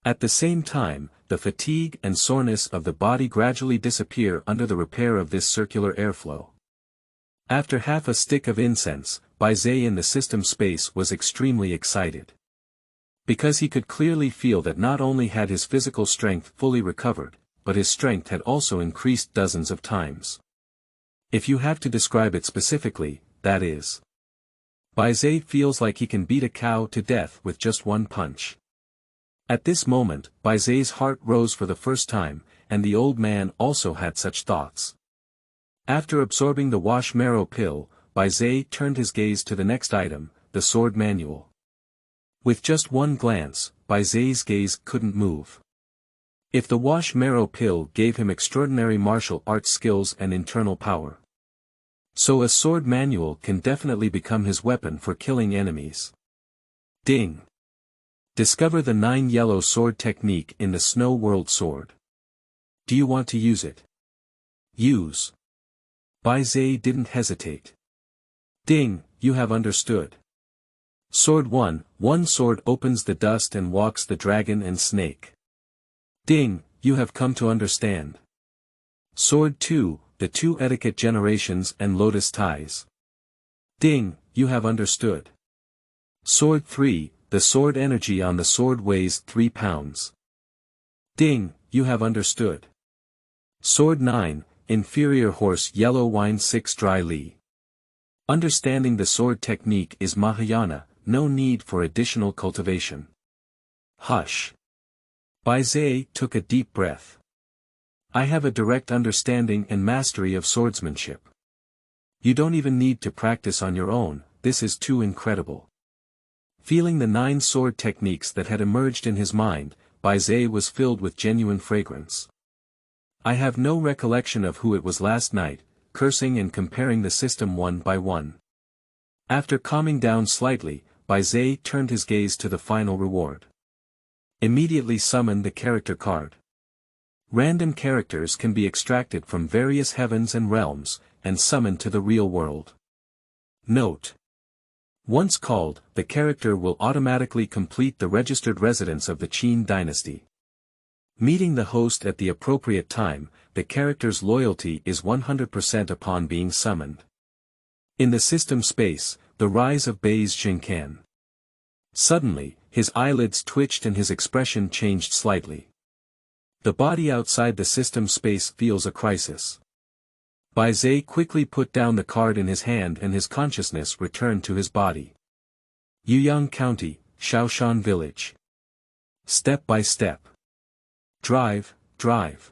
At the same time, the fatigue and soreness of the body gradually disappear under the repair of this circular airflow. After half a stick of incense, Bai Ze in the system space was extremely excited. Because he could clearly feel that not only had his physical strength fully recovered, but his strength had also increased dozens of times. If you have to describe it specifically, that is. Bai Ze feels like he can beat a cow to death with just one punch. At this moment, Bai Ze's heart rose for the first time, and the old man also had such thoughts. After absorbing the wash marrow pill, Bai Ze turned his gaze to the next item, the sword manual. With just one glance, Bai Ze's gaze couldn't move. If the wash marrow pill gave him extraordinary martial arts skills and internal power, so a sword manual can definitely become his weapon for killing enemies. Ding! Discover the 9 yellow sword technique in the Snow World Sword. Do you want to use it? Use. Bai Ze didn't hesitate. Ding, you have understood. Sword 1, one sword opens the dust and walks the dragon and snake. Ding, you have come to understand. Sword 2, the 2 etiquette generations and lotus ties. Ding, you have understood. Sword 3, the sword energy on the sword weighs 3 pounds. Ding, you have understood. Sword 9, inferior horse yellow wine 6 dry li. Understanding the sword technique is Mahayana, no need for additional cultivation. Hush. Bai Ze took a deep breath. I have a direct understanding and mastery of swordsmanship. You don't even need to practice on your own, this is too incredible. Feeling the 9 sword techniques that had emerged in his mind, Bai Ze was filled with genuine fragrance. I have no recollection of who it was last night, cursing and comparing the system one by one. After calming down slightly, Bai Ze turned his gaze to the final reward. Immediately summon the character card. Random characters can be extracted from various heavens and realms, and summoned to the real world. Note. Once called, the character will automatically complete the registered residence of the Qin dynasty. Meeting the host at the appropriate time, the character's loyalty is 100% upon being summoned. In the system space, the rise of Bai Ze. Suddenly, his eyelids twitched and his expression changed slightly. The body outside the system space feels a crisis. Bai Ze quickly put down the card in his hand and his consciousness returned to his body. Yuyang County, Shaoshan Village. Step by step. Drive, drive.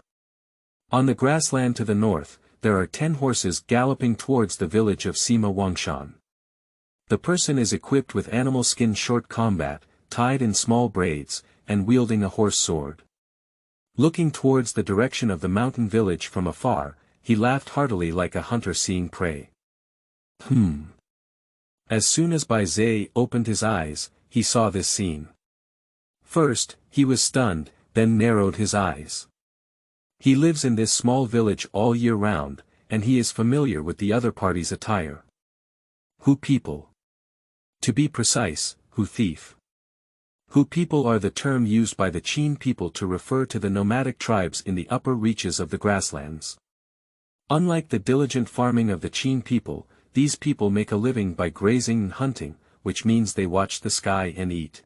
On the grassland to the north, there are 10 horses galloping towards the village of Sima Wangshan. The person is equipped with animal skin short combat, tied in small braids, and wielding a horse sword. Looking towards the direction of the mountain village from afar, he laughed heartily like a hunter seeing prey. As soon as Bai Ze opened his eyes, he saw this scene. First, he was stunned, then narrowed his eyes. He lives in this small village all year round, and he is familiar with the other party's attire. Hu people. To be precise, Hu thief. Hu people are the term used by the Qin people to refer to the nomadic tribes in the upper reaches of the grasslands. Unlike the diligent farming of the Qin people, these people make a living by grazing and hunting, which means they watch the sky and eat.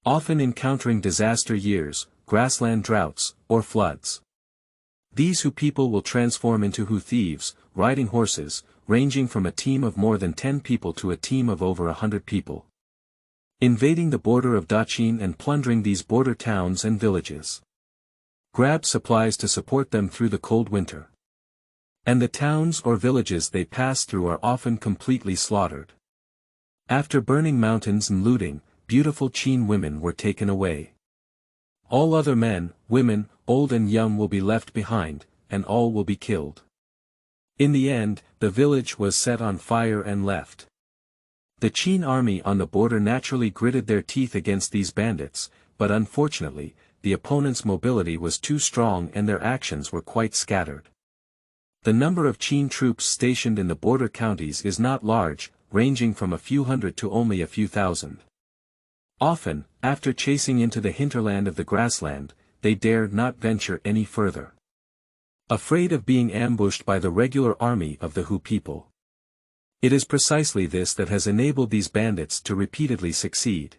Often encountering disaster years, grassland droughts, or floods. These Hu people will transform into Hu thieves, riding horses, ranging from a team of more than 10 people to a team of over 100 people. Invading the border of Daqin and plundering these border towns and villages. Grab supplies to support them through the cold winter. And the towns or villages they pass through are often completely slaughtered. After burning mountains and looting, beautiful Qin women were taken away. All other men, women, old and young will be left behind, and all will be killed. In the end, the village was set on fire and left. The Qin army on the border naturally gritted their teeth against these bandits, but unfortunately, the opponents' mobility was too strong and their actions were quite scattered. The number of Qin troops stationed in the border counties is not large, ranging from a few hundred to only a few thousand. Often, after chasing into the hinterland of the grassland, they dare not venture any further. Afraid of being ambushed by the regular army of the Hu people. It is precisely this that has enabled these bandits to repeatedly succeed.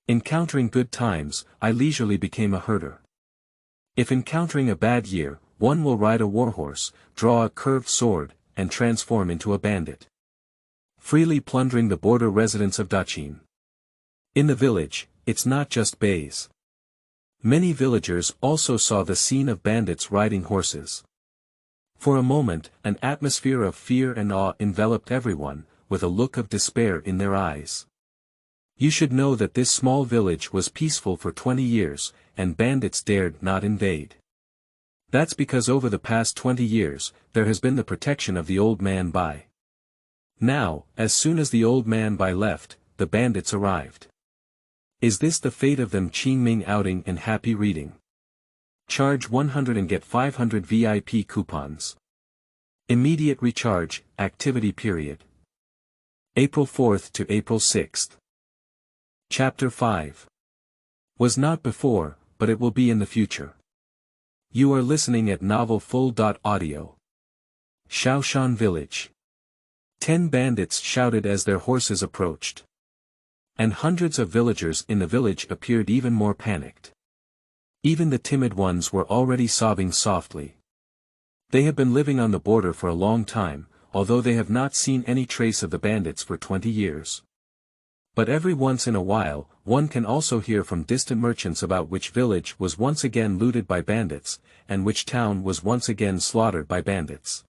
Encountering good times, I leisurely became a herder. If encountering a bad year, one will ride a warhorse, draw a curved sword, and transform into a bandit. Freely plundering the border residents of Daqin. In the village, it's not just bays. Many villagers also saw the scene of bandits riding horses. For a moment, an atmosphere of fear and awe enveloped everyone, with a look of despair in their eyes. You should know that this small village was peaceful for 20 years, and bandits dared not invade. That's because over the past 20 years, there has been the protection of the old man Bai. Now, as soon as the old man Bai left, the bandits arrived. Is this the fate of them? Qingming outing and happy reading. Charge 100 and get 500 VIP coupons. Immediate recharge, activity period. April 4th to April 6th. Chapter 5. Was not before, but it will be in the future. You are listening at Novel Full.audio. Shaoshan Village. 10 bandits shouted as their horses approached. And hundreds of villagers in the village appeared even more panicked. Even the timid ones were already sobbing softly. They have been living on the border for a long time, although they have not seen any trace of the bandits for 20 years. But every once in a while, one can also hear from distant merchants about which village was once again looted by bandits, and which town was once again slaughtered by bandits.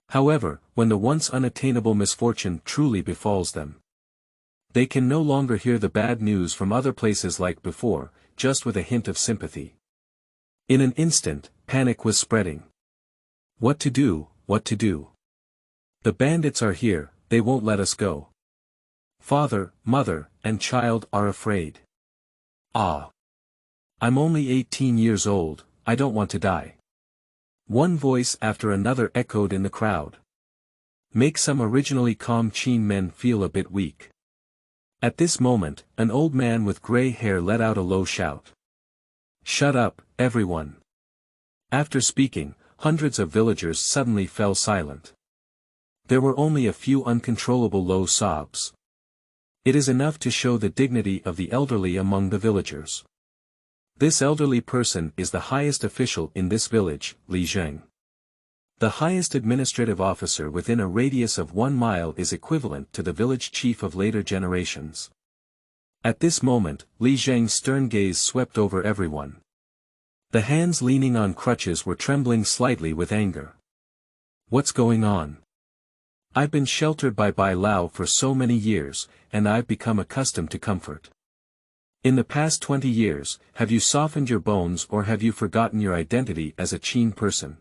However, when the once unattainable misfortune truly befalls them, they can no longer hear the bad news from other places like before, just with a hint of sympathy. In an instant, panic was spreading. What to do, what to do? The bandits are here, they won't let us go. Father, mother, and child are afraid. Ah! I'm only 18 years old, I don't want to die. One voice after another echoed in the crowd. Make some originally calm Qin men feel a bit weak. At this moment, an old man with gray hair let out a low shout. Shut up, everyone. After speaking, hundreds of villagers suddenly fell silent. There were only a few uncontrollable low sobs. It is enough to show the dignity of the elderly among the villagers. This elderly person is the highest official in this village, Li Zheng. The highest administrative officer within a radius of 1 mile is equivalent to the village chief of later generations. At this moment, Li Zheng's stern gaze swept over everyone. The hands leaning on crutches were trembling slightly with anger. What's going on? I've been sheltered by Bai Lao for so many years, and I've become accustomed to comfort. In the past 20 years, have you softened your bones or have you forgotten your identity as a Qin person?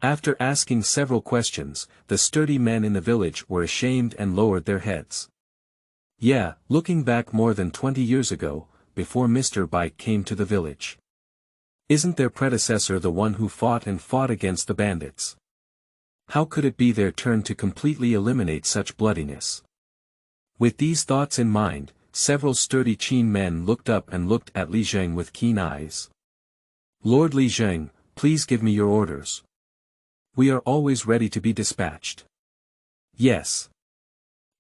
After asking several questions, the sturdy men in the village were ashamed and lowered their heads. Yeah, looking back more than 20 years ago, before Mr. Bai came to the village. Isn't their predecessor the one who fought against the bandits? How could it be their turn to completely eliminate such bloodiness? With these thoughts in mind, several sturdy Qin men looked up and looked at Li Zheng with keen eyes. Lord Li Zheng, please give me your orders. We are always ready to be dispatched. Yes.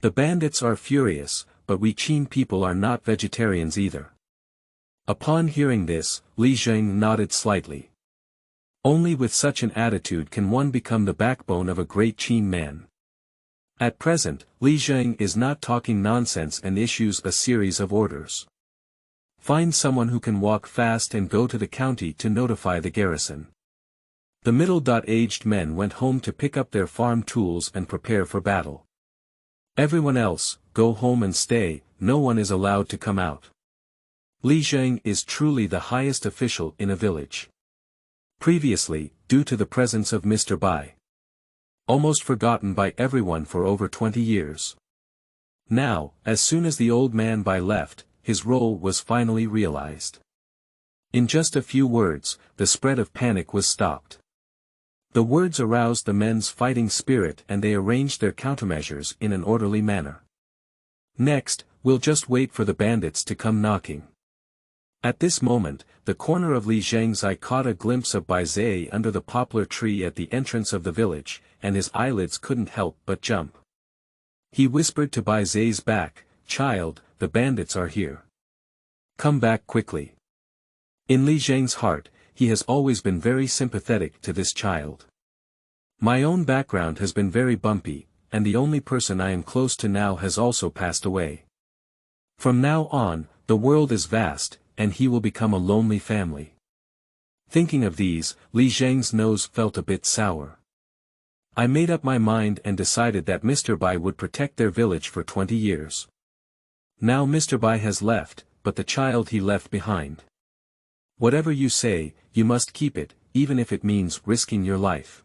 The bandits are furious, but we Qin people are not vegetarians either. Upon hearing this, Li Zheng nodded slightly. Only with such an attitude can one become the backbone of a great Qin man. At present, Li Zheng is not talking nonsense and issues a series of orders. Find someone who can walk fast and go to the county to notify the garrison. The middle-aged men went home to pick up their farm tools and prepare for battle. Everyone else, go home and stay, no one is allowed to come out. Li Zheng is truly the highest official in a village. Previously, due to the presence of Mr. Bai, almost forgotten by everyone for over 20 years. Now, as soon as the old man Bai left, his role was finally realized. In just a few words, the spread of panic was stopped. The words aroused the men's fighting spirit and they arranged their countermeasures in an orderly manner. Next, we'll just wait for the bandits to come knocking. At this moment, the corner of Li Zheng's eye caught a glimpse of Bai Ze under the poplar tree at the entrance of the village, and his eyelids couldn't help but jump. He whispered to Bai Ze's back, "Child, the bandits are here. Come back quickly." In Li Zheng's heart, he has always been very sympathetic to this child. My own background has been very bumpy, and the only person I am close to now has also passed away. From now on, the world is vast, and he will become a lonely family. Thinking of these, Li Zheng's nose felt a bit sour. I made up my mind and decided that Mr. Bai would protect their village for 20 years. Now Mr. Bai has left, but the child he left behind. Whatever you say, you must keep it, even if it means risking your life.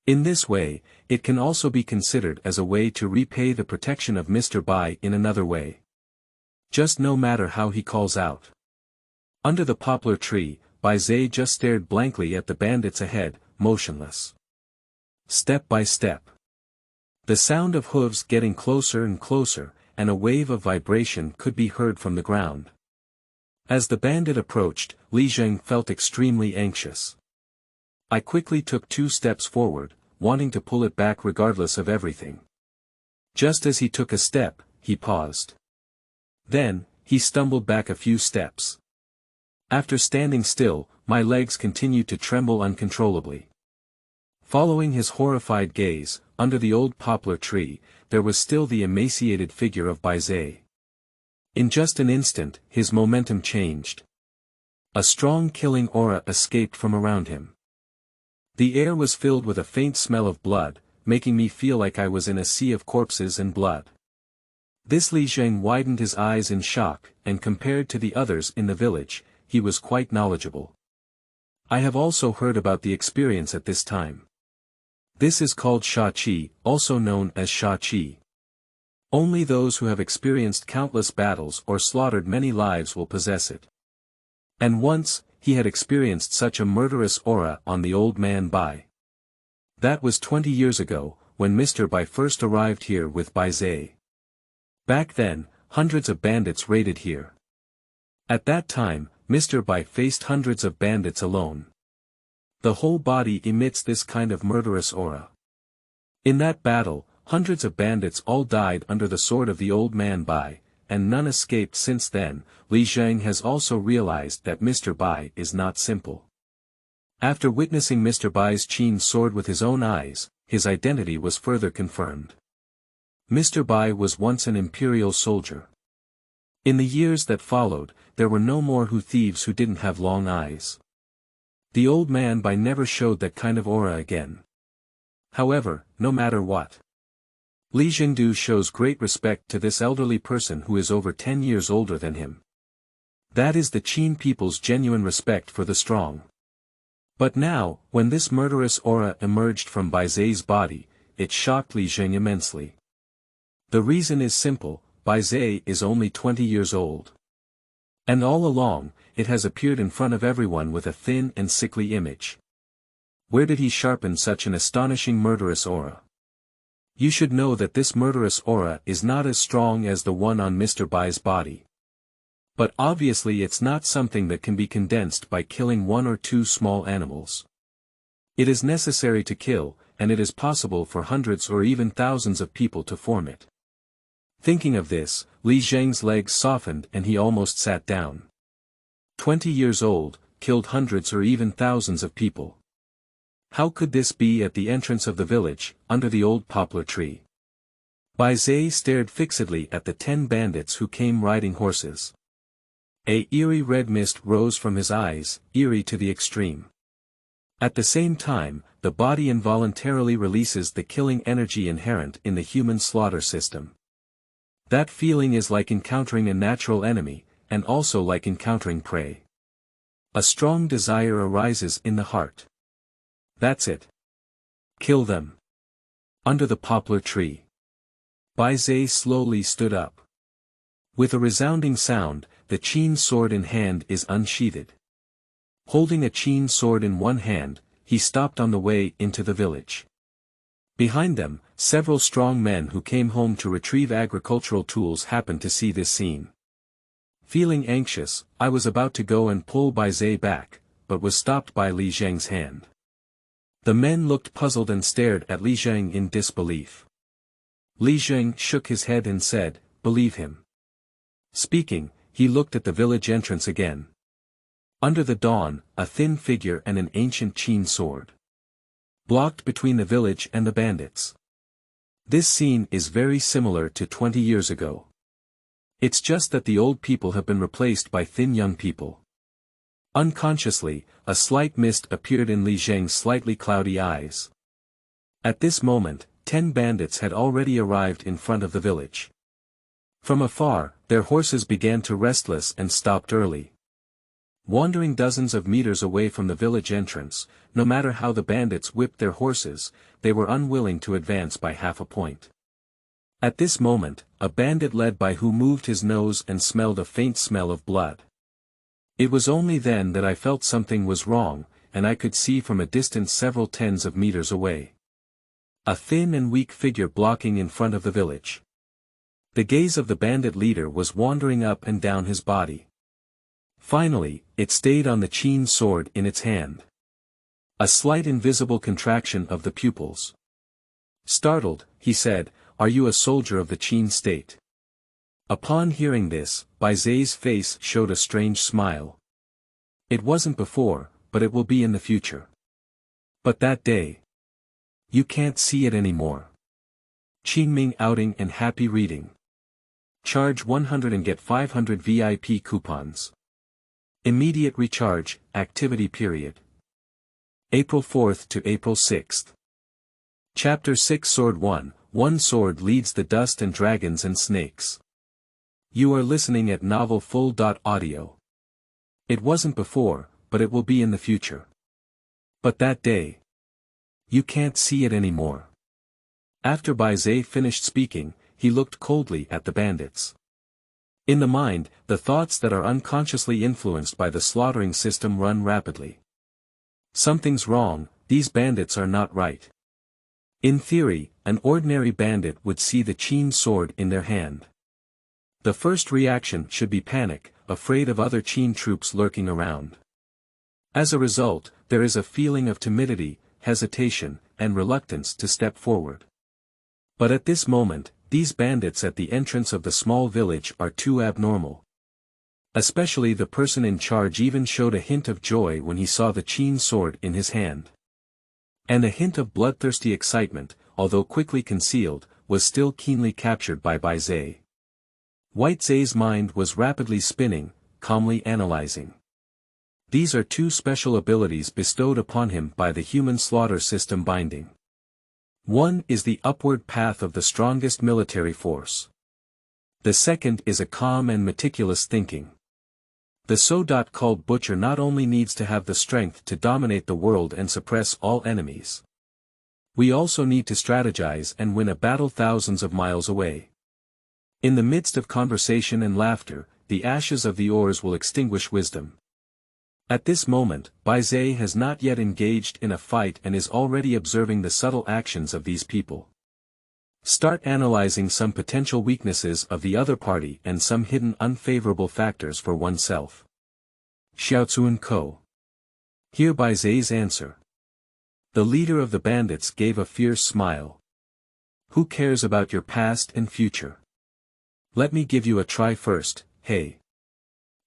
In this way, it can also be considered as a way to repay the protection of Mr. Bai in another way. Just no matter how he calls out. Under the poplar tree, Bai Ze just stared blankly at the bandits ahead, motionless. Step by step. The sound of hooves getting closer and closer, and a wave of vibration could be heard from the ground. As the bandit approached, Li Zheng felt extremely anxious. I quickly took 2 steps forward, wanting to pull it back regardless of everything. Just as he took a step, he paused. Then, he stumbled back a few steps. After standing still, my legs continued to tremble uncontrollably. Following his horrified gaze, under the old poplar tree, there was still the emaciated figure of Bai Ze. In just an instant, his momentum changed. A strong killing aura escaped from around him. The air was filled with a faint smell of blood, making me feel like I was in a sea of corpses and blood. This Li Zheng widened his eyes in shock, and compared to the others in the village, he was quite knowledgeable. I have also heard about the experience at this time. This is called Sha Qi, also known as Sha Qi. Only those who have experienced countless battles or slaughtered many lives will possess it. And once, he had experienced such a murderous aura on the old man Bai. That was 20 years ago, when Mr. Bai first arrived here with Bai Ze. Back then, hundreds of bandits raided here. At that time, Mr. Bai faced hundreds of bandits alone. The whole body emits this kind of murderous aura. In that battle, hundreds of bandits all died under the sword of the old man Bai, and none escaped since then. Li Zheng has also realized that Mr. Bai is not simple. After witnessing Mr. Bai's Qin sword with his own eyes, his identity was further confirmed. Mr. Bai was once an imperial soldier. In the years that followed, there were no more thieves who didn't have long eyes. The old man Bai never showed that kind of aura again. However, no matter what, Li Zhengdu shows great respect to this elderly person who is over 10 years older than him. That is the Qin people's genuine respect for the strong. But now, when this murderous aura emerged from Bai Ze's body, it shocked Li Zheng immensely. The reason is simple: Bai Ze is only 20 years old. And all along, it has appeared in front of everyone with a thin and sickly image. Where did he sharpen such an astonishing murderous aura? You should know that this murderous aura is not as strong as the one on Mr. Bai's body. But obviously it's not something that can be condensed by killing 1 or 2 small animals. It is necessary to kill, and it is possible for hundreds or even thousands of people to form it. Thinking of this, Li Zheng's legs softened and he almost sat down. 20 years old, killed hundreds or even thousands of people. How could this be at the entrance of the village, under the old poplar tree? Bai Ze stared fixedly at the 10 bandits who came riding horses. A eerie red mist rose from his eyes, eerie to the extreme. At the same time, the body involuntarily releases the killing energy inherent in the human slaughter system. That feeling is like encountering a natural enemy, and also like encountering prey. A strong desire arises in the heart. That's it. Kill them. Under the poplar tree. Bai Ze slowly stood up. With a resounding sound, the Qin sword in hand is unsheathed. Holding a Qin sword in one hand, he stopped on the way into the village. Behind them, several strong men who came home to retrieve agricultural tools happened to see this scene. Feeling anxious, I was about to go and pull Bai Ze back, but was stopped by Li Zheng's hand. The men looked puzzled and stared at Li Zheng in disbelief. Li Zheng shook his head and said, "Believe him." Speaking, he looked at the village entrance again. Under the dawn, a thin figure and an ancient Qin sword. Blocked between the village and the bandits. This scene is very similar to 20 years ago. It's just that the old people have been replaced by thin young people. Unconsciously, a slight mist appeared in Li Zheng's slightly cloudy eyes. At this moment, 10 bandits had already arrived in front of the village. From afar, their horses began to restless and stopped early. Wandering dozens of meters away from the village entrance, no matter how the bandits whipped their horses, they were unwilling to advance by half a point. At this moment, a bandit led by Hu moved his nose and smelled a faint smell of blood. It was only then that I felt something was wrong, and I could see from a distance several tens of meters away. A thin and weak figure blocking in front of the village. The gaze of the bandit leader was wandering up and down his body. Finally, it stayed on the Qin sword in its hand. A slight invisible contraction of the pupils. Startled, he said, "Are you a soldier of the Qin state?" Upon hearing this, Bai Ze's face showed a strange smile. "It wasn't before, but it will be in the future." "But that day. You can't see it anymore." Qingming outing and happy reading. Charge 100 and get 500 VIP coupons. Immediate recharge, activity period. April 4th to April 6th. Chapter 6 Sword 1, One sword leads the dust and dragons and snakes. You are listening at Novel Full.audio. It wasn't before, but it will be in the future. But that day. You can't see it anymore. After Bai Ze finished speaking, he looked coldly at the bandits. In the mind, the thoughts that are unconsciously influenced by the slaughtering system run rapidly. Something's wrong, these bandits are not right. In theory, an ordinary bandit would see the Qin sword in their hand. The first reaction should be panic, afraid of other Qin troops lurking around. As a result, there is a feeling of timidity, hesitation, and reluctance to step forward. But at this moment, these bandits at the entrance of the small village are too abnormal. Especially the person in charge even showed a hint of joy when he saw the Qin sword in his hand. And a hint of bloodthirsty excitement, although quickly concealed, was still keenly captured by Bai Ze. White Ze's mind was rapidly spinning, calmly analyzing. These are two special abilities bestowed upon him by the human slaughter system binding. One is the upward path of the strongest military force. The second is a calm and meticulous thinking. The so-called butcher not only needs to have the strength to dominate the world and suppress all enemies. We also need to strategize and win a battle thousands of miles away. In the midst of conversation and laughter, the ashes of the oars will extinguish wisdom. At this moment, Bai Ze has not yet engaged in a fight and is already observing the subtle actions of these people. Start analyzing some potential weaknesses of the other party and some hidden unfavorable factors for oneself. Xiaozuan Ko. Hear Bai Ze's answer. The leader of the bandits gave a fierce smile. Who cares about your past and future? Let me give you a try first, hey.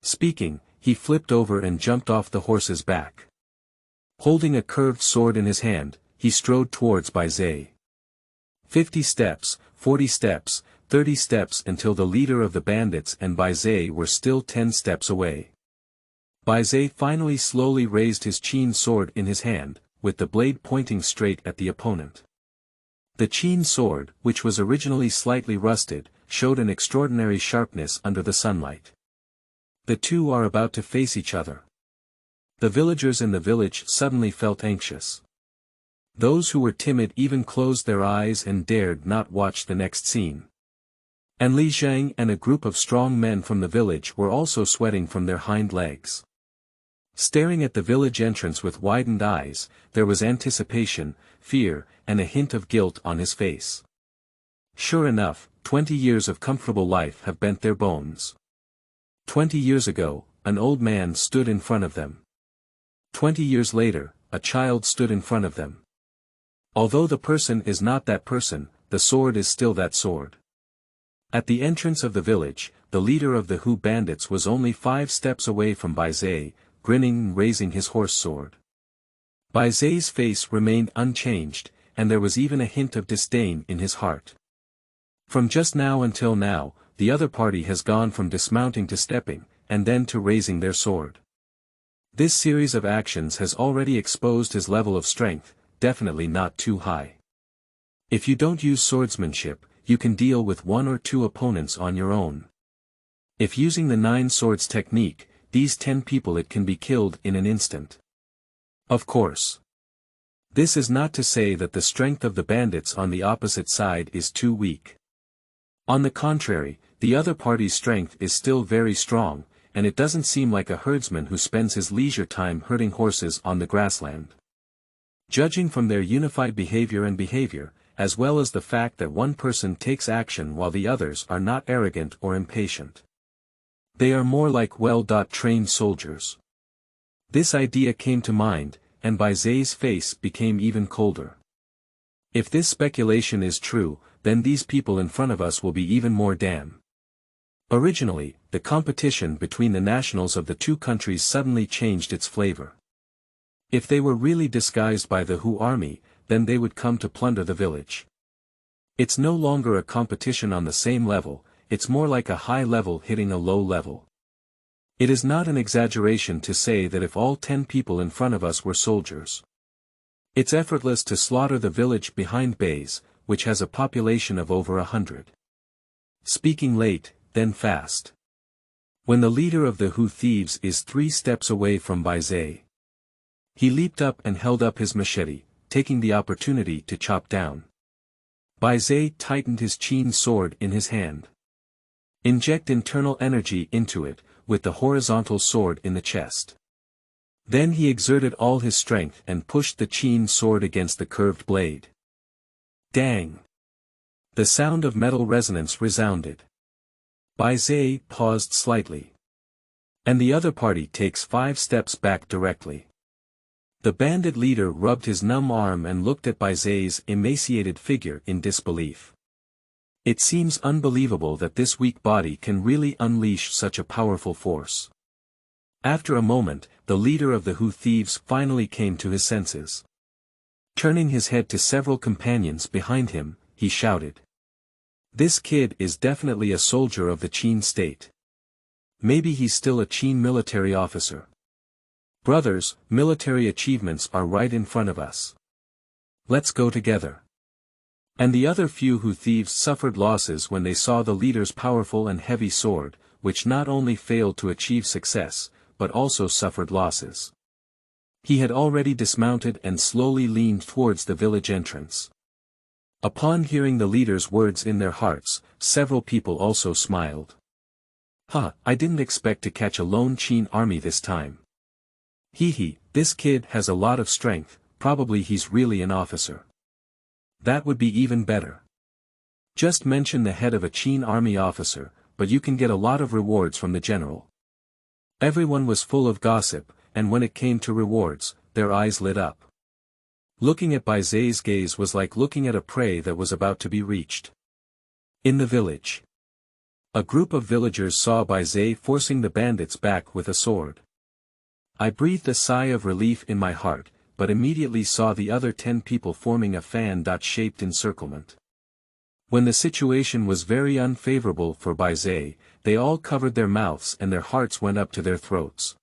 Speaking, he flipped over and jumped off the horse's back. Holding a curved sword in his hand, he strode towards Bai Ze. 50 steps, 40 steps, 30 steps until the leader of the bandits and Bai Ze were still 10 steps away. Bai Ze finally slowly raised his Qin sword in his hand, with the blade pointing straight at the opponent. The Qin sword, which was originally slightly rusted, showed an extraordinary sharpness under the sunlight. The two are about to face each other. The villagers in the village suddenly felt anxious. Those who were timid even closed their eyes and dared not watch the next scene. And Li Zhang and a group of strong men from the village were also sweating from their hind legs. Staring at the village entrance with widened eyes, there was anticipation, fear, and a hint of guilt on his face. Sure enough, 20 years of comfortable life have bent their bones. 20 years ago, an old man stood in front of them. 20 years later, a child stood in front of them. Although the person is not that person, the sword is still that sword. At the entrance of the village, the leader of the Hu bandits was only 5 steps away from Bai Ze, grinning and raising his horse sword. Bai Ze's face remained unchanged, and there was even a hint of disdain in his heart. From just now until now, the other party has gone from dismounting to stepping, and then to raising their sword. This series of actions has already exposed his level of strength, definitely not too high. If you don't use swordsmanship, you can deal with 1 or 2 opponents on your own. If using the 9 swords technique, these 10 people it can be killed in an instant. Of course. This is not to say that the strength of the bandits on the opposite side is too weak. On the contrary, the other party's strength is still very strong, and it doesn't seem like a herdsman who spends his leisure time herding horses on the grassland. Judging from their unified behavior, as well as the fact that one person takes action while the others are not arrogant or impatient. They are more like well-trained soldiers. This idea came to mind, and Bai Ze's face became even colder. If this speculation is true, then these people in front of us will be even more damn. Originally, the competition between the nationals of the 2 countries suddenly changed its flavor. If they were really disguised by the Hu army, then they would come to plunder the village. It's no longer a competition on the same level, it's more like a high level hitting a low level. It is not an exaggeration to say that if all 10 people in front of us were soldiers, it's effortless to slaughter the village behind Bai Ze, which has a population of over 100. Speaking late, then fast. When the leader of the Hu thieves is 3 steps away from Bai Ze, he leaped up and held up his machete, taking the opportunity to chop down. Bai Ze tightened his Qin sword in his hand. Inject internal energy into it, with the horizontal sword in the chest. Then he exerted all his strength and pushed the Qin sword against the curved blade. Dang! The sound of metal resonance resounded. Bai Ze paused slightly. And the other party takes 5 steps back directly. The bandit leader rubbed his numb arm and looked at Bai Ze's emaciated figure in disbelief. It seems unbelievable that this weak body can really unleash such a powerful force. After a moment, the leader of the Hu thieves finally came to his senses. Turning his head to several companions behind him, he shouted. This kid is definitely a soldier of the Qin state. Maybe he's still a Qin military officer. Brothers, military achievements are right in front of us. Let's go together. And the other few Hu thieves suffered losses when they saw the leader's powerful and heavy sword, which not only failed to achieve success, but also suffered losses. He had already dismounted and slowly leaned towards the village entrance. Upon hearing the leader's words in their hearts, several people also smiled. I didn't expect to catch a lone Qin army this time. This kid has a lot of strength, probably he's really an officer. That would be even better. Just mention the head of a Qin army officer, but you can get a lot of rewards from the general. Everyone was full of gossip, and when it came to rewards, their eyes lit up. Looking at Bai Ze's gaze was like looking at a prey that was about to be reached. In the village, a group of villagers saw Bai Ze forcing the bandits back with a sword. I breathed a sigh of relief in my heart, but immediately saw the other 10 people forming a fan-shaped encirclement. When the situation was very unfavorable for Bai Ze, they all covered their mouths and their hearts went up to their throats.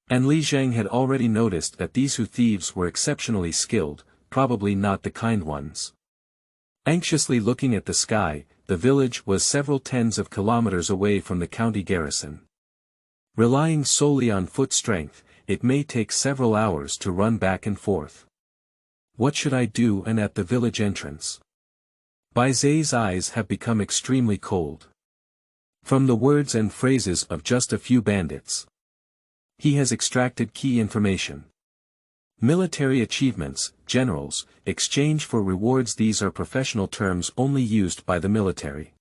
And Li Zhang had already noticed that these Hu thieves were exceptionally skilled, probably not the kind ones. Anxiously looking at the sky, the village was several tens of kilometers away from the county garrison. Relying solely on foot strength, it may take several hours to run back and forth. What should I do? And at the village entrance. Bai Ze's eyes have become extremely cold. From the words and phrases of just a few bandits, he has extracted key information. Military achievements, generals, exchange for rewards. These are professional terms only used by the military.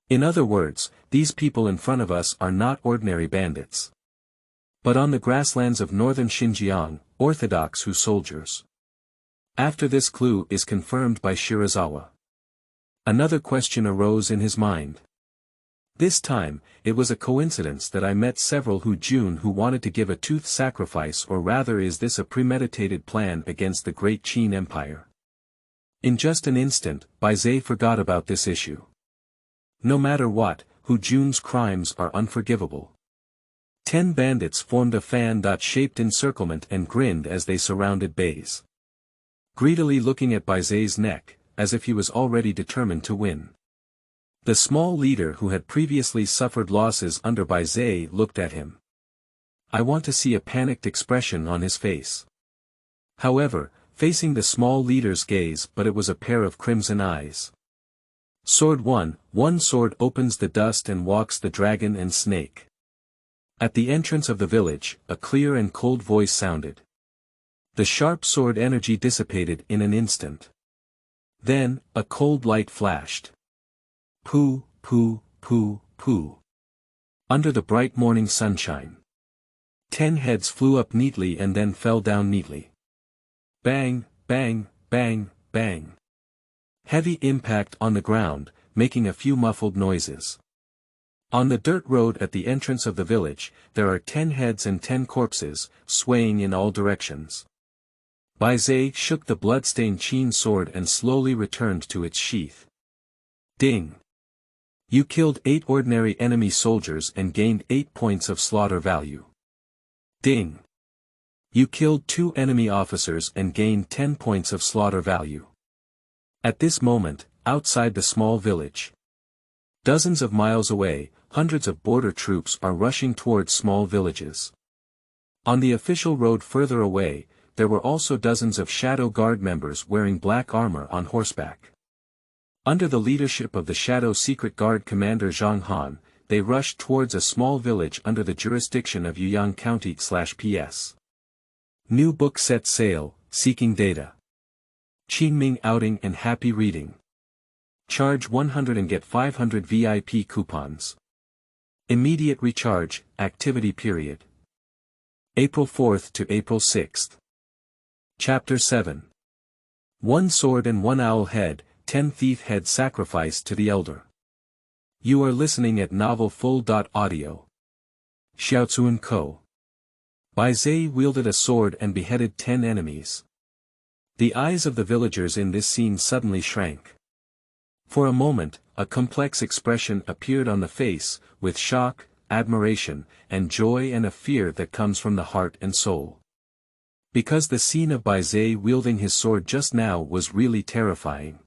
In other words, these people in front of us are not ordinary bandits, but on the grasslands of northern Xinjiang, Orthodox Hu soldiers. After this clue is confirmed by Shirazawa, another question arose in his mind. This time, it was a coincidence that I met several Hu Jun who wanted to give a tooth sacrifice, or rather is this a premeditated plan against the Great Qin Empire? In just an instant, Bai Ze forgot about this issue. No matter what, Hu Jun's crimes are unforgivable. 10 bandits formed a fan-shaped encirclement and grinned as they surrounded Bai Ze, greedily looking at Bai Ze's neck, as if he was already determined to win. The small leader who had previously suffered losses under Bai Ze looked at him. I want to see a panicked expression on his face. However, facing the small leader's gaze, but it was a pair of crimson eyes. Sword 1, one sword opens the dust and walks the dragon and snake. At the entrance of the village, a clear and cold voice sounded. The sharp sword energy dissipated in an instant. Then, a cold light flashed. Pooh, pooh, pooh, pooh. Under the bright morning sunshine, 10 heads flew up neatly and then fell down neatly. Bang, bang, bang, bang. Heavy impact on the ground, making a few muffled noises. On the dirt road at the entrance of the village, there are 10 heads and 10 corpses, swaying in all directions. Bai Ze shook the blood-stained Qin sword and slowly returned to its sheath. Ding! You killed 8 ordinary enemy soldiers and gained 8 points of slaughter value. Ding! You killed 2 enemy officers and gained 10 points of slaughter value. At this moment, outside the small village, dozens of miles away, hundreds of border troops are rushing towards small villages. On the official road further away, there were also dozens of Shadow Guard members wearing black armor on horseback. Under the leadership of the Shadow Secret Guard commander Zhang Han, they rushed towards a small village under the jurisdiction of Yuyang County/PS. New book set sale, Seeking Data. Qingming outing and happy reading. Charge 100 and get 500 VIP coupons. Immediate recharge, activity period. April 4th to April 6th. Chapter 7. 1 sword and 1 owl head, 10 thief head sacrificed to the elder. You are listening at Novel Full.audio. Xiaozuan Co. Bai Ze wielded a sword and beheaded 10 enemies. The eyes of the villagers in this scene suddenly shrank. For a moment, a complex expression appeared on the face, with shock, admiration, and joy and a fear that comes from the heart and soul. Because the scene of Bai Ze wielding his sword just now was really terrifying.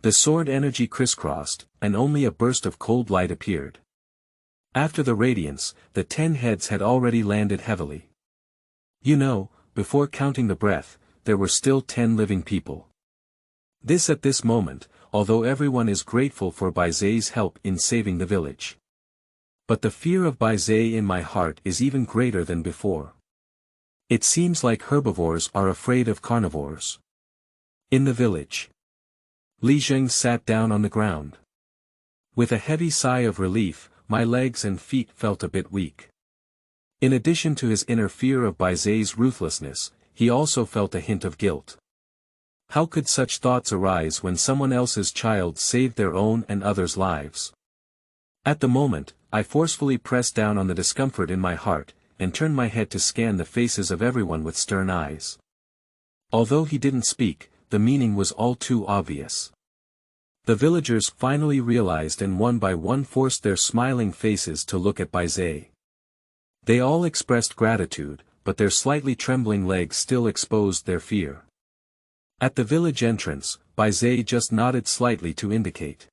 The sword energy crisscrossed, and only a burst of cold light appeared. After the radiance, the 10 heads had already landed heavily. You know, before counting the breath, there were still 10 living people. This at this moment, although everyone is grateful for Bai Ze's help in saving the village. But the fear of Bai Ze in my heart is even greater than before. It seems like herbivores are afraid of carnivores. In the village, Li Zheng sat down on the ground. With a heavy sigh of relief, my legs and feet felt a bit weak. In addition to his inner fear of Bai Ze's ruthlessness, he also felt a hint of guilt. How could such thoughts arise when someone else's child saved their own and others' lives? At the moment, I forcefully pressed down on the discomfort in my heart, and turned my head to scan the faces of everyone with stern eyes. Although he didn't speak, the meaning was all too obvious. The villagers finally realized and one by one forced their smiling faces to look at Bai Ze. They all expressed gratitude, but their slightly trembling legs still exposed their fear. At the village entrance, Bai Ze just nodded slightly to indicate.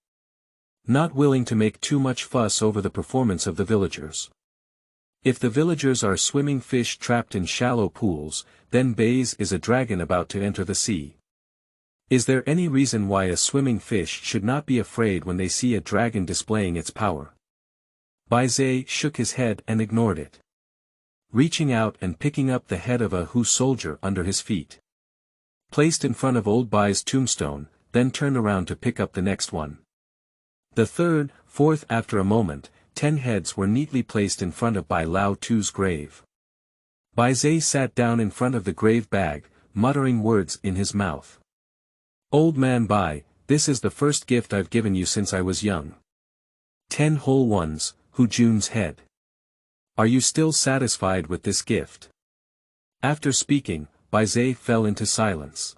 Not willing to make too much fuss over the performance of the villagers. If the villagers are swimming fish trapped in shallow pools, then Bai Ze is a dragon about to enter the sea. Is there any reason why a swimming fish should not be afraid when they see a dragon displaying its power? Bai Ze shook his head and ignored it, reaching out and picking up the head of a Hu soldier under his feet. Placed in front of old Bai's tombstone, then turned around to pick up the next one. The third, fourth. After a moment, 10 heads were neatly placed in front of Bai Lao Tu's grave. Bai Ze sat down in front of the grave bag, muttering words in his mouth. Old man Bai, this is the first gift I've given you since I was young. 10 whole ones, Hu Jun's head. Are you still satisfied with this gift? After speaking, Bai Ze fell into silence,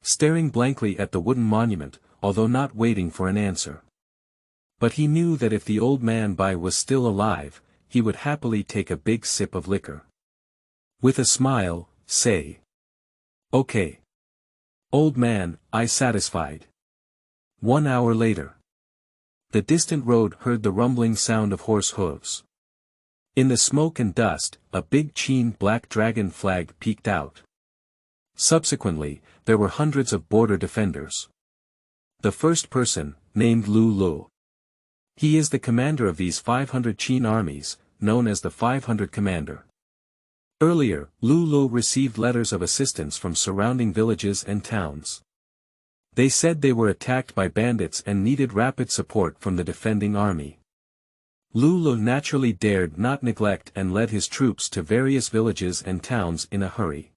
staring blankly at the wooden monument, although not waiting for an answer. But he knew that if the old man Bai was still alive, he would happily take a big sip of liquor. With a smile, say. Okay. Old man, I satisfied. 1 hour later. The distant road heard the rumbling sound of horse hooves. In the smoke and dust, a big Qin black dragon flag peeked out. Subsequently, there were hundreds of border defenders. The first person, named Lu Lu. He is the commander of these 500 Qin armies, known as the 500 Commander. Earlier, Lu Lu received letters of assistance from surrounding villages and towns. They said they were attacked by bandits and needed rapid support from the defending army. Lu Lu naturally dared not neglect and led his troops to various villages and towns in a hurry.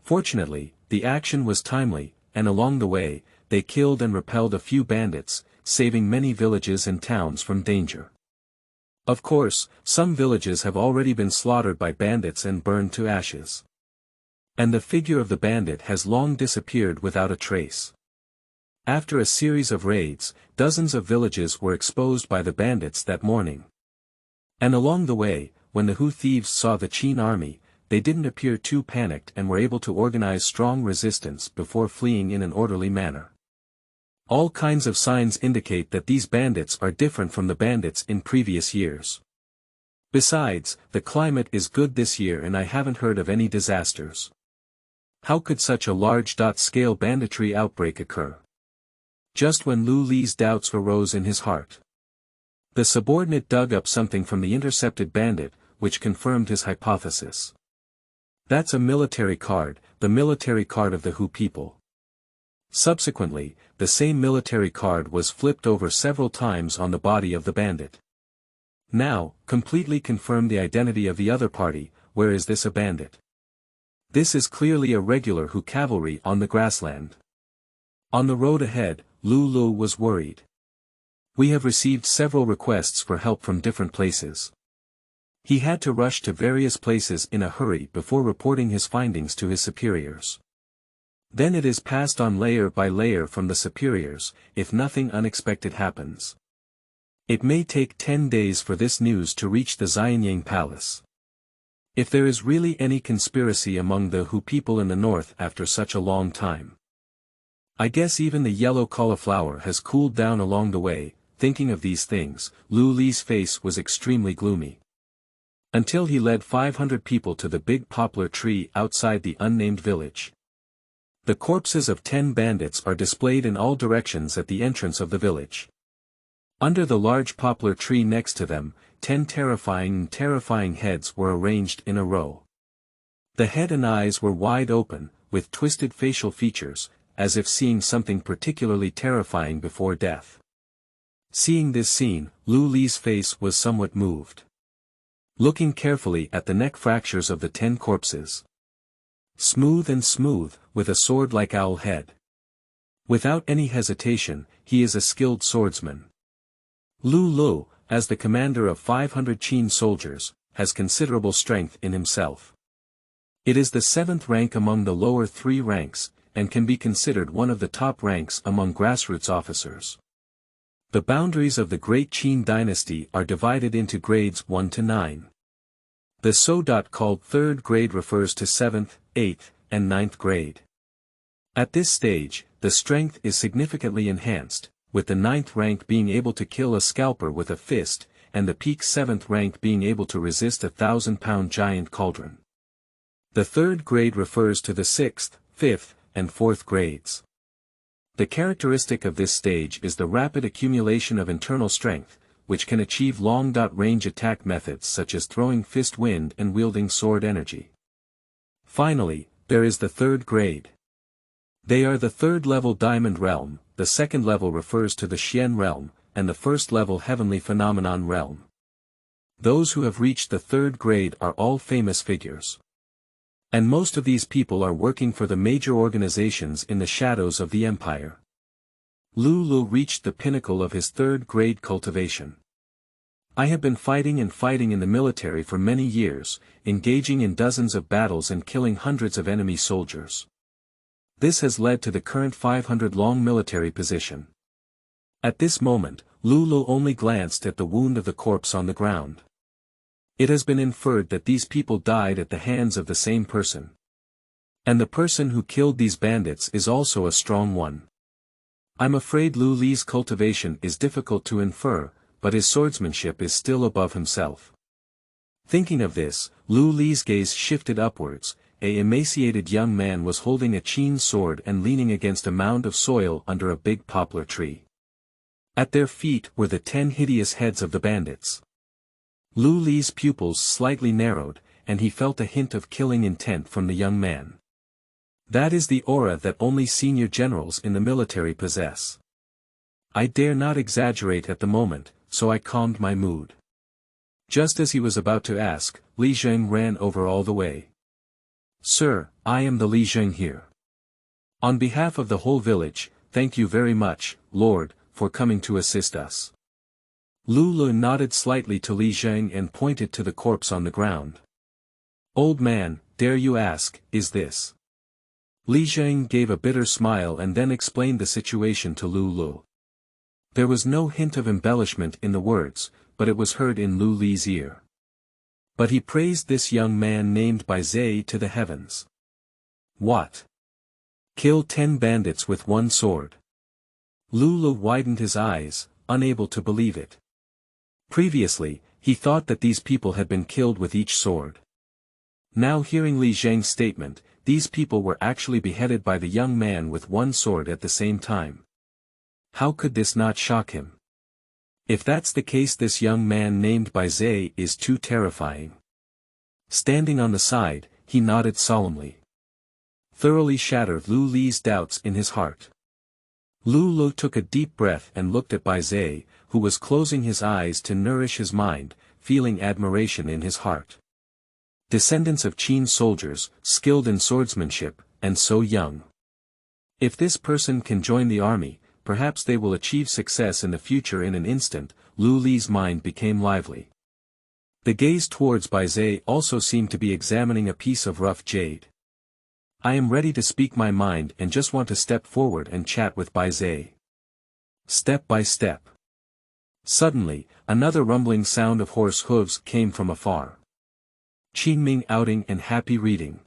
Fortunately, the action was timely, and along the way, they killed and repelled a few bandits, saving many villages and towns from danger. Of course, some villages have already been slaughtered by bandits and burned to ashes. And the figure of the bandit has long disappeared without a trace. After a series of raids, dozens of villages were exposed by the bandits that morning. And along the way, when the Hu thieves saw the Qin army, they didn't appear too panicked and were able to organize strong resistance before fleeing in an orderly manner. All kinds of signs indicate that these bandits are different from the bandits in previous years. Besides, the climate is good this year and I haven't heard of any disasters. How could such a large-scale banditry outbreak occur? Just when Lu Li's doubts arose in his heart, the subordinate dug up something from the intercepted bandit, which confirmed his hypothesis. That's a military card, the military card of the Hu people. Subsequently, the same military card was flipped over several times on the body of the bandit. Now, completely confirmed the identity of the other party. Where is this a bandit? This is clearly a regular Hu cavalry on the grassland. On the road ahead, Lu Lu was worried. We have received several requests for help from different places. He had to rush to various places in a hurry before reporting his findings to his superiors. Then it is passed on layer by layer from the superiors, if nothing unexpected happens. It may take 10 days for this news to reach the Xianyang Palace. If there is really any conspiracy among the Hu people in the north after such a long time. I guess even the yellow cauliflower has cooled down along the way. Thinking of these things, Lu Li's face was extremely gloomy. Until he led 500 people to the big poplar tree outside the unnamed village. The corpses of 10 bandits are displayed in all directions at the entrance of the village. Under the large poplar tree next to them, 10 terrifying heads were arranged in a row. The head and eyes were wide open, with twisted facial features, as if seeing something particularly terrifying before death. Seeing this scene, Lu Li's face was somewhat moved. Looking carefully at the neck fractures of the 10 corpses. Smooth and smooth, with a sword-like owl head. Without any hesitation, he is a skilled swordsman. Lu Lu, as the commander of 500 Qin soldiers, has considerable strength in himself. It is the 7th rank among the lower 3 ranks, and can be considered one of the top ranks among grassroots officers. The boundaries of the Great Qin dynasty are divided into grades 1 to 9. The so-called 3rd grade refers to 7th, 8th, and 9th grade. At this stage, the strength is significantly enhanced, with the 9th rank being able to kill a scalper with a fist, and the peak 7th rank being able to resist a 1,000-pound giant cauldron. The 3rd grade refers to the 6th, 5th, and 4th grades. The characteristic of this stage is the rapid accumulation of internal strength, which can achieve long-range attack methods such as throwing fist wind and wielding sword energy. Finally, there is the 3rd grade. They are the 3rd level Diamond Realm, the 2nd level refers to the Xian Realm, and the 1st level Heavenly Phenomenon Realm. Those who have reached the 3rd grade are all famous figures. And most of these people are working for the major organizations in the shadows of the empire. Lu reached the pinnacle of his 3rd grade cultivation. I have been fighting in the military for many years, engaging in dozens of battles and killing hundreds of enemy soldiers. This has led to the current 500-long military position. At this moment, Lu only glanced at the wound of the corpse on the ground. It has been inferred that these people died at the hands of the same person. And the person who killed these bandits is also a strong one. I'm afraid Lu's cultivation is difficult to infer, but his swordsmanship is still above himself. Thinking of this, Lu's gaze shifted upwards. An emaciated young man was holding a Qin sword and leaning against a mound of soil under a big poplar tree. At their feet were the 10 hideous heads of the bandits. Lu's pupils slightly narrowed, and he felt a hint of killing intent from the young man. That is the aura that only senior generals in the military possess. I dare not exaggerate at the moment, so I calmed my mood. Just as he was about to ask, Li Zheng ran over all the way. Sir, I am the Li Zheng here. On behalf of the whole village, thank you very much, Lord, for coming to assist us. Lu nodded slightly to Li Zheng and pointed to the corpse on the ground. Old man, dare you ask, is this? Li Zheng gave a bitter smile and then explained the situation to Lu. There was no hint of embellishment in the words, but it was heard in Lu's ear. But he praised this young man named Bai Ze to the heavens. What? Kill 10 bandits with one sword. Lu widened his eyes, unable to believe it. Previously, he thought that these people had been killed with each sword. Now hearing Li Zheng's statement, these people were actually beheaded by the young man with one sword at the same time. How could this not shock him? If that's the case, this young man named Bai Ze is too terrifying. Standing on the side, he nodded solemnly. Thoroughly shattered Lu's doubts in his heart. Lu took a deep breath and looked at Bai Ze, who was closing his eyes to nourish his mind, feeling admiration in his heart. Descendants of Qin soldiers, skilled in swordsmanship, and so young. If this person can join the army, perhaps they will achieve success in the future. In an instant, Lu's mind became lively. The gaze towards Bai Ze also seemed to be examining a piece of rough jade. I am ready to speak my mind and just want to step forward and chat with Bai Ze. Step by step. Suddenly, another rumbling sound of horse hooves came from afar. Qinming outing and happy reading.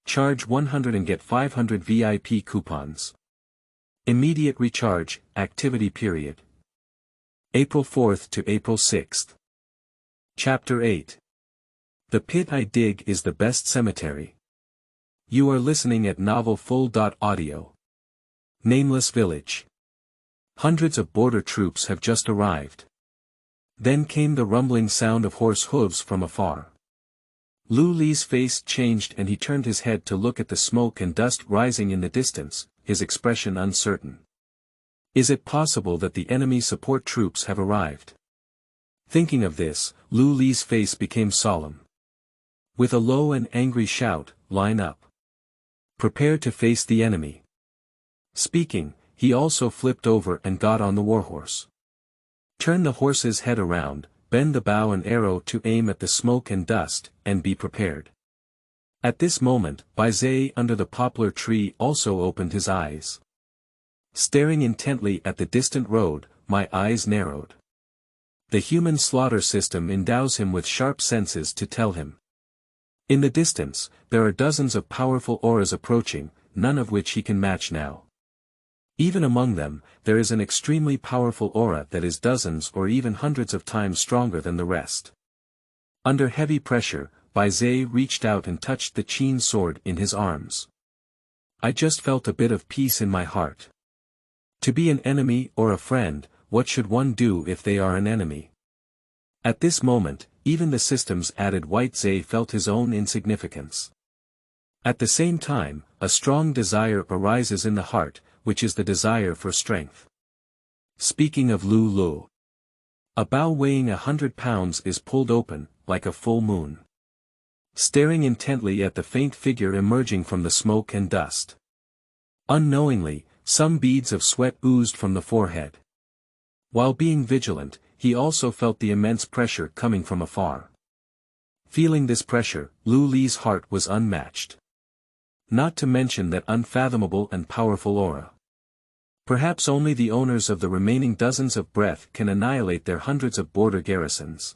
Charge 100 and get 500 VIP coupons. Immediate recharge, activity period. April 4th to April 6th. Chapter 8. The pit I dig is the best cemetery. You are listening at Novel Full.audio. Nameless Village. Hundreds of border troops have just arrived. Then came the rumbling sound of horse hooves from afar. Lu's face changed and he turned his head to look at the smoke and dust rising in the distance, his expression uncertain. Is it possible that the enemy support troops have arrived? Thinking of this, Lu's face became solemn. With a low and angry shout, line up. Prepare to face the enemy. Speaking, he also flipped over and got on the warhorse. Turn the horse's head around, bend the bow and arrow to aim at the smoke and dust, and be prepared. At this moment, Bai Ze under the poplar tree also opened his eyes. Staring intently at the distant road, my eyes narrowed. The human slaughter system endows him with sharp senses to tell him. In the distance, there are dozens of powerful auras approaching, none of which he can match now. Even among them, there is an extremely powerful aura that is dozens or even hundreds of times stronger than the rest. Under heavy pressure, Bai Ze reached out and touched the Qin sword in his arms. I just felt a bit of peace in my heart. To be an enemy or a friend, what should one do if they are an enemy? At this moment, even the systems added White Ze felt his own insignificance. At the same time, a strong desire arises in the heart, which is the desire for strength. Speaking of Lu Lu. A bow weighing 100 pounds is pulled open, like a full moon. Staring intently at the faint figure emerging from the smoke and dust. Unknowingly, some beads of sweat oozed from the forehead. While being vigilant, he also felt the immense pressure coming from afar. Feeling this pressure, Lu Li's heart was unmatched. Not to mention that unfathomable and powerful aura. Perhaps only the owners of the remaining dozens of breath can annihilate their hundreds of border garrisons.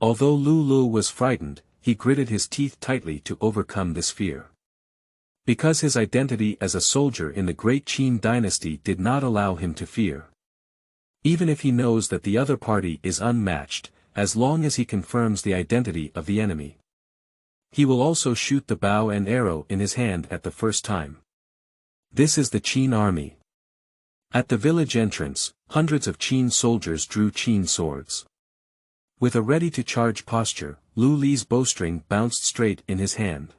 Although Lu Lu was frightened, he gritted his teeth tightly to overcome this fear. Because his identity as a soldier in the Great Qin dynasty did not allow him to fear. Even if he knows that the other party is unmatched, as long as he confirms the identity of the enemy. He will also shoot the bow and arrow in his hand at the first time. This is the Qin army. At the village entrance, hundreds of Qin soldiers drew Qin swords. With a ready-to-charge posture, Lu Li's bowstring bounced straight in his hand.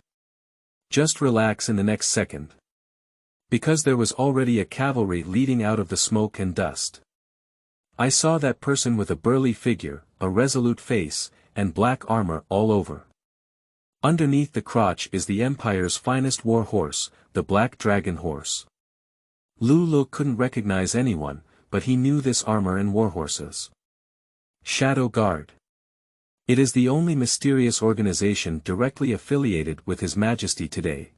Just relax in the next second. Because there was already a cavalry leading out of the smoke and dust. I saw that person with a burly figure, a resolute face, and black armor all over. Underneath the crotch is the Empire's finest war horse, the Black Dragon horse. Lu Lu couldn't recognize anyone, but he knew this armor and warhorses. Shadow Guard. It is the only mysterious organization directly affiliated with His Majesty today.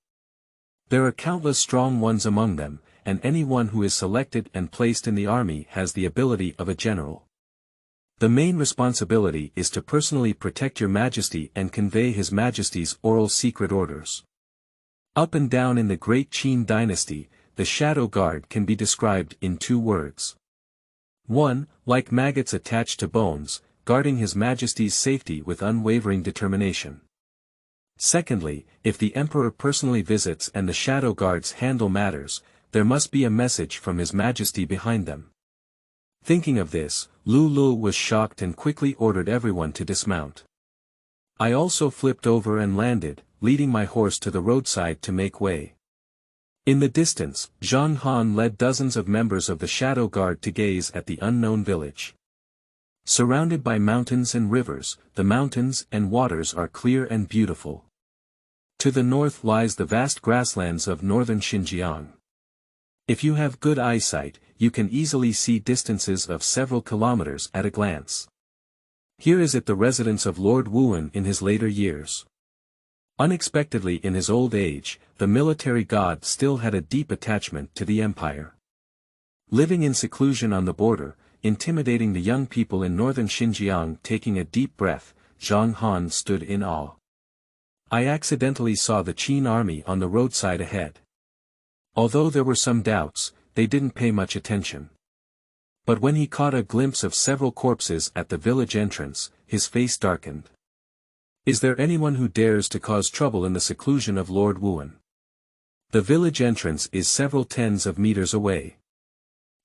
There are countless strong ones among them, and anyone who is selected and placed in the army has the ability of a general. The main responsibility is to personally protect Your Majesty and convey His Majesty's oral secret orders. Up and down in the Great Qin dynasty, the Shadow Guard can be described in 2 words. 1. Like maggots attached to bones, guarding His Majesty's safety with unwavering determination. Secondly, if the Emperor personally visits and the Shadow Guards handle matters, there must be a message from His Majesty behind them. Thinking of this, Lu Lu was shocked and quickly ordered everyone to dismount. I also flipped over and landed, leading my horse to the roadside to make way. In the distance, Zhang Han led dozens of members of the Shadow Guard to gaze at the unknown village. Surrounded by mountains and rivers, the mountains and waters are clear and beautiful. To the north lies the vast grasslands of northern Xinjiang. If you have good eyesight, you can easily see distances of several kilometers at a glance. Here is it the residence of Lord Wuan in his later years. Unexpectedly in his old age, the military god still had a deep attachment to the empire. Living in seclusion on the border, intimidating the young people in northern Xinjiang. Taking a deep breath, Zhang Han stood in awe. I accidentally saw the Qin army on the roadside ahead. Although there were some doubts, they didn't pay much attention. But when he caught a glimpse of several corpses at the village entrance, his face darkened. Is there anyone who dares to cause trouble in the seclusion of Lord Wuan? The village entrance is several tens of meters away.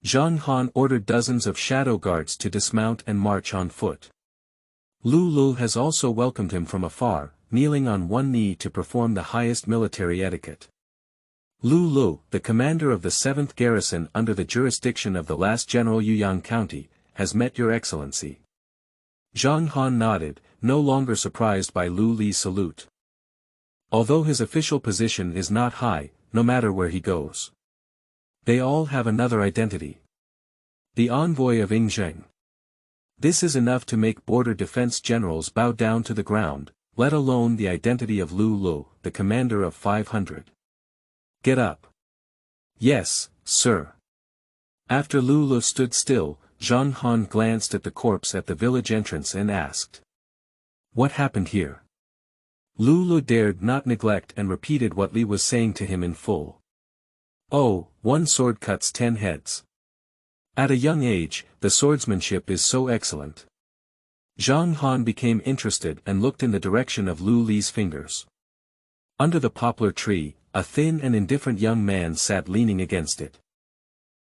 Zhang Han ordered dozens of shadow guards to dismount and march on foot. Lu Lu has also welcomed him from afar, kneeling on one knee to perform the highest military etiquette. Lu Lu, the commander of the 7th garrison under the jurisdiction of the last General Yuyang County, has met Your Excellency. Zhang Han nodded, no longer surprised by Lu Li's salute. Although his official position is not high, no matter where he goes. They all have another identity. The envoy of Ying Zheng. This is enough to make border defense generals bow down to the ground, let alone the identity of Lu Lu, the commander of 500. Get up. Yes, sir. After Lu Lu stood still, Zhang Han glanced at the corpse at the village entrance and asked. What happened here? Lu Lu dared not neglect and repeated what Li was saying to him in full. Oh, one sword cuts 10 heads. At a young age, the swordsmanship is so excellent. Zhang Han became interested and looked in the direction of Lu Li's fingers. Under the poplar tree, a thin and indifferent young man sat leaning against it.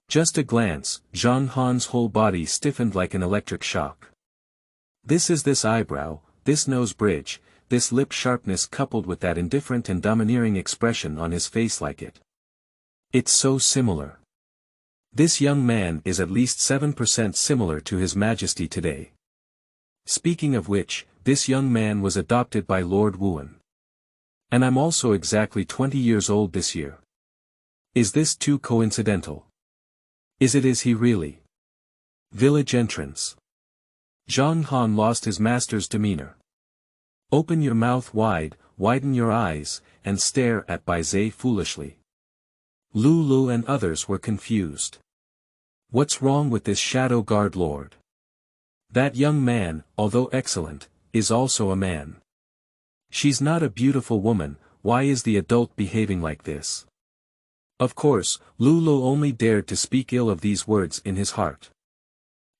Just a glance, Zhang Han's whole body stiffened like an electric shock. This eyebrow, this nose bridge, this lip sharpness coupled with that indifferent and domineering expression on his face like it. It's so similar. This young man is at least 7% similar to His Majesty today. Speaking of which, this young man was adopted by Lord Wuan. And I'm also exactly 20 years old this year. Is this too coincidental? Is he really? Village entrance. Zhang Han lost his master's demeanor. Open your mouth wide, widen your eyes, and stare at Bai Ze foolishly. Lu and others were confused. What's wrong with this shadow guard lord? That young man, although excellent, is also a man. She's not a beautiful woman, why is the adult behaving like this? Of course, Lu only dared to speak ill of these words in his heart.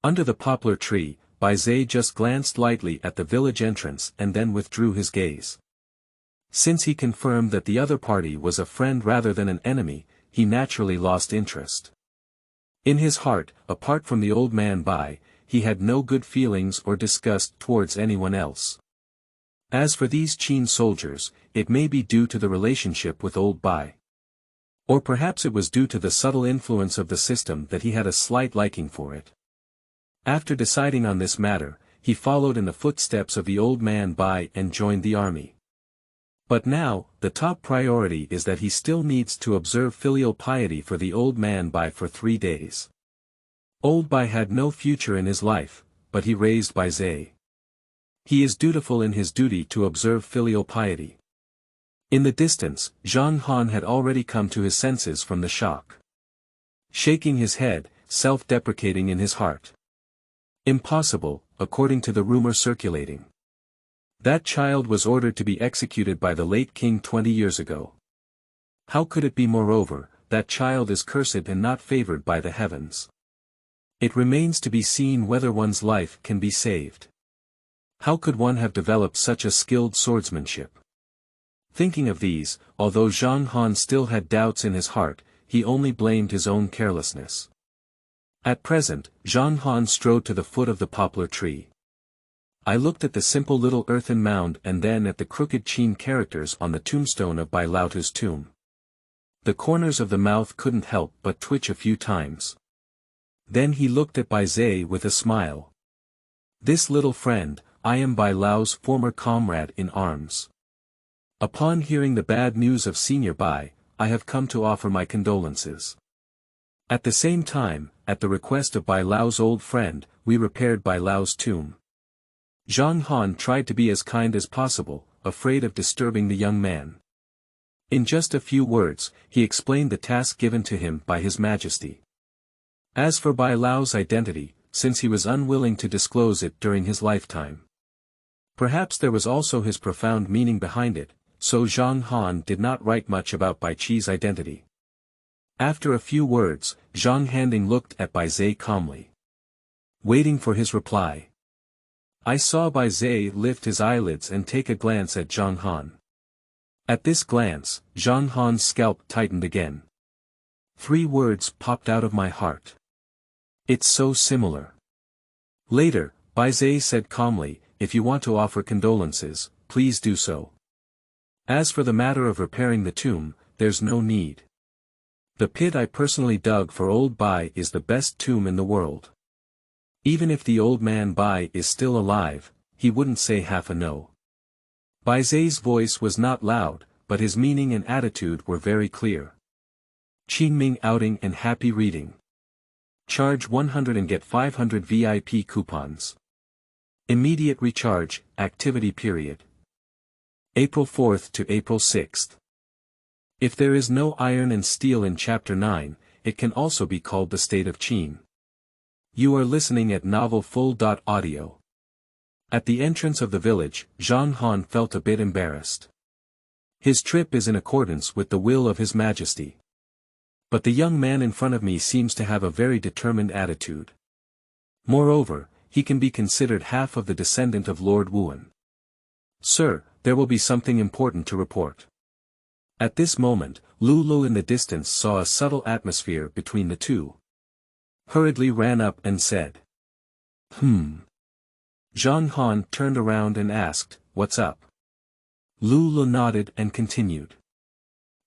Under the poplar tree, Bai Ze just glanced lightly at the village entrance and then withdrew his gaze. Since he confirmed that the other party was a friend rather than an enemy, he naturally lost interest. In his heart, apart from the old man Bai, he had no good feelings or disgust towards anyone else. As for these Qin soldiers, it may be due to the relationship with old Bai. Or perhaps it was due to the subtle influence of the system that he had a slight liking for it. After deciding on this matter, he followed in the footsteps of the old man Bai and joined the army. But now, the top priority is that he still needs to observe filial piety for the old man Bai for 3 days. Old Bai had no future in his life, but he raised Bai Ze. He is dutiful in his duty to observe filial piety. In the distance, Zhang Han had already come to his senses from the shock. Shaking his head, self-deprecating in his heart. Impossible, according to the rumor circulating. That child was ordered to be executed by the late king 20 years ago. How could it be moreover, that child is cursed and not favored by the heavens? It remains to be seen whether one's life can be saved. How could one have developed such a skilled swordsmanship? Thinking of these, although Zhang Han still had doubts in his heart, he only blamed his own carelessness. At present, Zhang Han strode to the foot of the poplar tree. I looked at the simple little earthen mound and then at the crooked Qin characters on the tombstone of Bai Tu's tomb. The corners of the mouth couldn't help but twitch a few times. Then he looked at Bai Ze with a smile. This little friend, I am Bai Lao's former comrade in arms. Upon hearing the bad news of Senior Bai, I have come to offer my condolences. At the same time, at the request of Bai Lao's old friend, we repaired Bai Lao's tomb. Zhang Han tried to be as kind as possible, afraid of disturbing the young man. In just a few words, he explained the task given to him by His Majesty. As for Bai Lao's identity, since he was unwilling to disclose it during his lifetime. Perhaps there was also his profound meaning behind it, so Zhang Han did not write much about Bai Qi's identity. After a few words, Zhang Handing looked at Bai Ze calmly. Waiting for his reply. I saw Bai Ze lift his eyelids and take a glance at Zhang Han. At this glance, Zhang Han's scalp tightened again. 3 words popped out of my heart. It's so similar. Later, Bai Ze said calmly, if you want to offer condolences, please do so. As for the matter of repairing the tomb, there's no need. The pit I personally dug for old Bai is the best tomb in the world. Even if the old man Bai is still alive, he wouldn't say half a no. Bai Ze's voice was not loud, but his meaning and attitude were very clear. Qingming outing and happy reading. Charge 100 and get 500 VIP coupons. Immediate recharge, activity period. April 4th to April 6th. If there is no iron and steel in Chapter 9, it can also be called the State of Qin. You are listening at Novel Full.Audio. At the entrance of the village, Zhang Han felt a bit embarrassed. His trip is in accordance with the will of His Majesty. But the young man in front of me seems to have a very determined attitude. Moreover, he can be considered half of the descendant of Lord Wuan. Sir, there will be something important to report. At this moment, Lulu in the distance saw a subtle atmosphere between the two. Hurriedly ran up and said. Zhang Han turned around and asked, "What's up?" Lulu nodded and continued.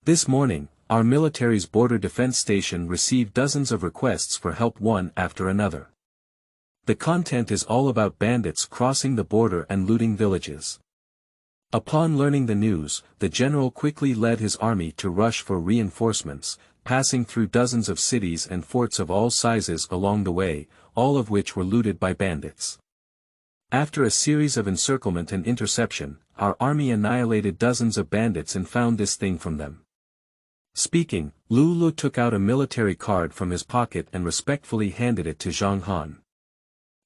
This morning, our military's border defense station received dozens of requests for help one after another. The content is all about bandits crossing the border and looting villages. Upon learning the news, the general quickly led his army to rush for reinforcements, passing through dozens of cities and forts of all sizes along the way, all of which were looted by bandits. After a series of encirclement and interception, our army annihilated dozens of bandits and found this thing from them. Speaking, Lulu took out a military card from his pocket and respectfully handed it to Zhang Han.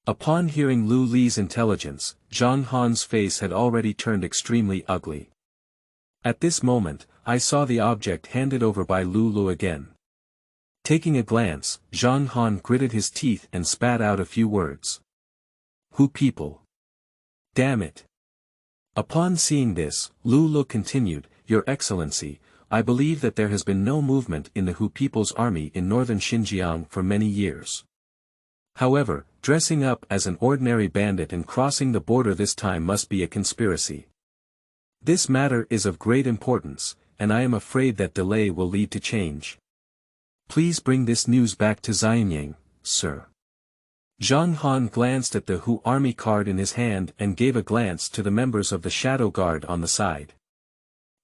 Upon hearing Lu Li's intelligence, Zhang Han's face had already turned extremely ugly. At this moment, I saw the object handed over by Lulu again. Taking a glance, Zhang Han gritted his teeth and spat out a few words. "Who people? Damn it." Upon seeing this, Lulu continued, "Your Excellency, I believe that there has been no movement in the Hu people's army in northern Xinjiang for many years. However, dressing up as an ordinary bandit and crossing the border this time must be a conspiracy. This matter is of great importance, and I am afraid that delay will lead to change. Please bring this news back to Xianyang, sir." Zhang Han glanced at the Hu army card in his hand and gave a glance to the members of the Shadow Guard on the side.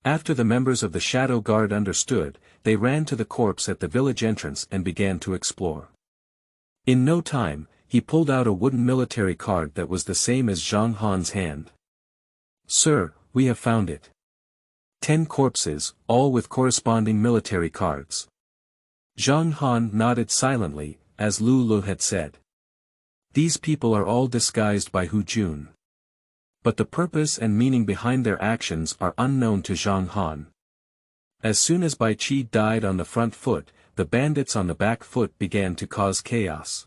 After the members of the Shadow Guard understood, they ran to the corpse at the village entrance and began to explore. In no time, he pulled out a wooden military card that was the same as Zhang Han's hand. "Sir, we have found it. 10 corpses, all with corresponding military cards." Zhang Han nodded silently, as Lulu had said. These people are all disguised by Hu Jun. But the purpose and meaning behind their actions are unknown to Zhang Han. As soon as Bai Qi died on the front foot, the bandits on the back foot began to cause chaos.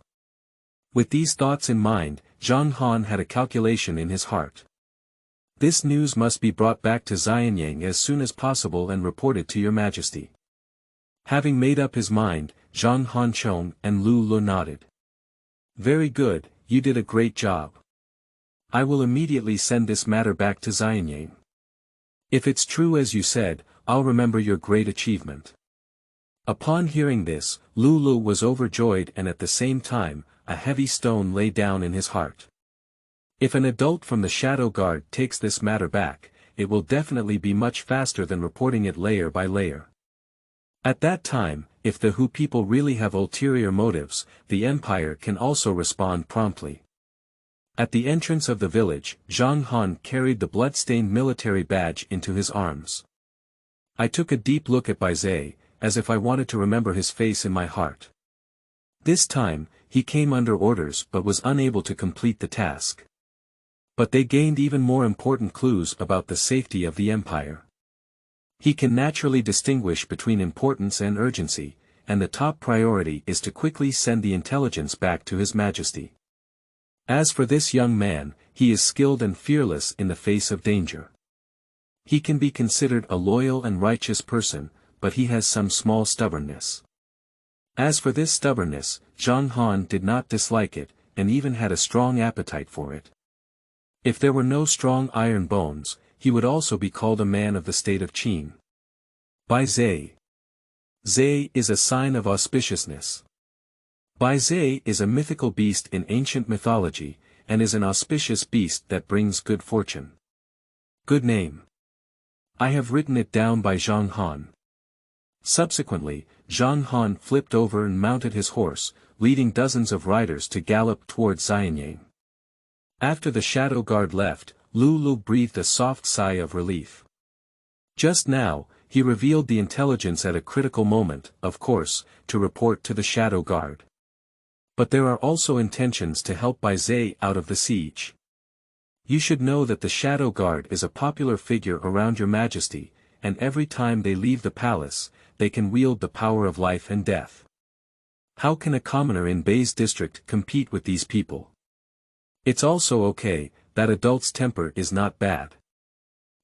With these thoughts in mind, Zhang Han had a calculation in his heart. This news must be brought back to Xianyang as soon as possible and reported to your majesty. Having made up his mind, Zhang Han Chong and Lu Lu nodded. Very good, you did a great job. I will immediately send this matter back to Xianyang. If it's true as you said, I'll remember your great achievement. Upon hearing this, Lulu was overjoyed and at the same time, a heavy stone lay down in his heart. If an adult from the Shadow Guard takes this matter back, it will definitely be much faster than reporting it layer by layer. At that time, if the Hu people really have ulterior motives, the Empire can also respond promptly. At the entrance of the village, Zhang Han carried the blood-stained military badge into his arms. I took a deep look at Bai Ze, as if I wanted to remember his face in my heart. This time, he came under orders but was unable to complete the task. But they gained even more important clues about the safety of the Empire. He can naturally distinguish between importance and urgency, and the top priority is to quickly send the intelligence back to His Majesty. As for this young man, he is skilled and fearless in the face of danger. He can be considered a loyal and righteous person, but he has some small stubbornness. As for this stubbornness, Zhang Han did not dislike it, and even had a strong appetite for it. If there were no strong iron bones, he would also be called a man of the state of Qin. Bai Ze. Ze is a sign of auspiciousness. Bai Ze is a mythical beast in ancient mythology, and is an auspicious beast that brings good fortune. Good name. I have written it down by Zhang Han. Subsequently, Zhang Han flipped over and mounted his horse, leading dozens of riders to gallop towards Xianyang. After the Shadow Guard left, Lulu breathed a soft sigh of relief. Just now, he revealed the intelligence at a critical moment, of course, to report to the Shadow Guard. But there are also intentions to help Bai Ze out of the siege. You should know that the Shadow Guard is a popular figure around your majesty, and every time they leave the palace, they can wield the power of life and death. How can a commoner in Bai's district compete with these people? It's also okay, that adult's temper is not bad.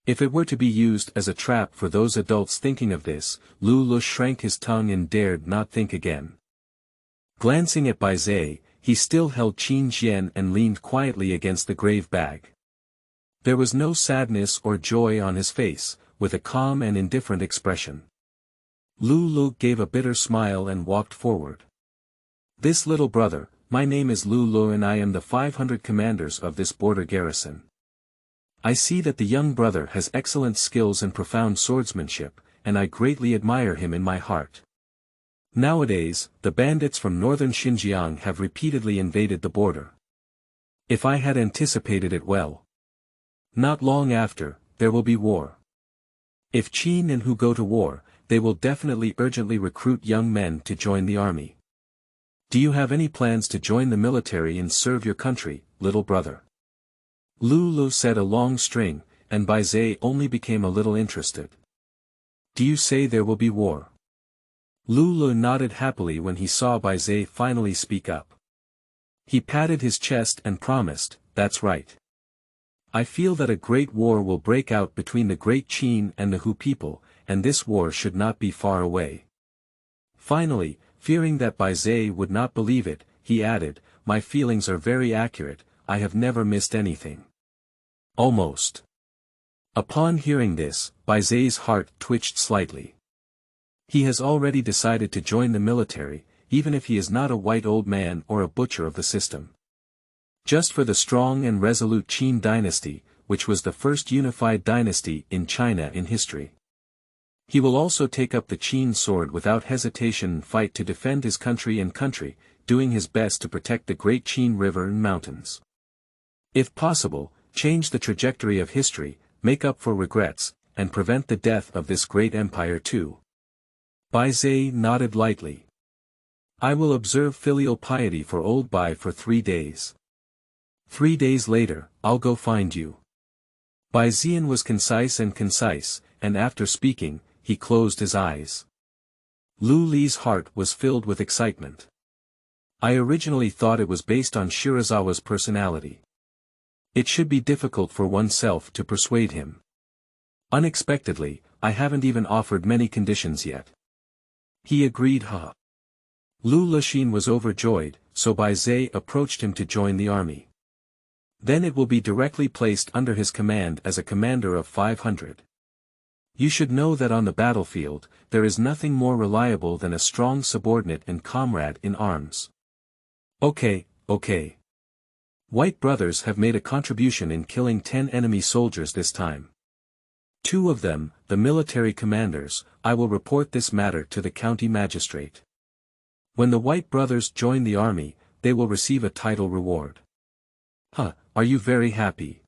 If it were to be used as a trap for those adults thinking of this, Lu Lu shrank his tongue and dared not think again. Glancing at Bai Ze, he still held Qin Jian and leaned quietly against the grave bag. There was no sadness or joy on his face, with a calm and indifferent expression. Lu Lu gave a bitter smile and walked forward. This little brother, my name is Lu Lu and I am the 500 commanders of this border garrison. I see that the young brother has excellent skills and profound swordsmanship, and I greatly admire him in my heart. Nowadays, the bandits from northern Xinjiang have repeatedly invaded the border. If I had anticipated it well. Not long after, there will be war. If Qin and Hu go to war, they will definitely urgently recruit young men to join the army. Do you have any plans to join the military and serve your country, little brother? Lu Lu said a long string, and Bai Ze only became a little interested. Do you say there will be war? Lu Lu nodded happily when he saw Bai Ze finally speak up. He patted his chest and promised, that's right. I feel that a great war will break out between the Great Qin and the Hu people, and this war should not be far away. Finally, fearing that Bai Ze would not believe it, he added, my feelings are very accurate, I have never missed anything. Almost. Upon hearing this, Bai Ze's heart twitched slightly. He has already decided to join the military, even if he is not a white old man or a butcher of the system. Just for the strong and resolute Qin dynasty, which was the first unified dynasty in China in history. He will also take up the Qin sword without hesitation and fight to defend his country, doing his best to protect the Great Qin River and mountains. If possible, change the trajectory of history, make up for regrets, and prevent the death of this great empire too. Bai Ze nodded lightly. I will observe filial piety for old Bai for 3 days. 3 days later, I'll go find you. Bai Zian was concise, and after speaking, he closed his eyes. Lu Li's heart was filled with excitement. I originally thought it was based on Shirazawa's personality. It should be difficult for oneself to persuade him. Unexpectedly, I haven't even offered many conditions yet. He agreed. Lu Lixin was overjoyed, so Bai Ze approached him to join the army. Then it will be directly placed under his command as a commander of 500. You should know that on the battlefield, there is nothing more reliable than a strong subordinate and comrade in arms. Okay. White brothers have made a contribution in killing 10 enemy soldiers this time. 2 of them, the military commanders, I will report this matter to the county magistrate. When the white brothers join the army, they will receive a title reward. Are you very happy?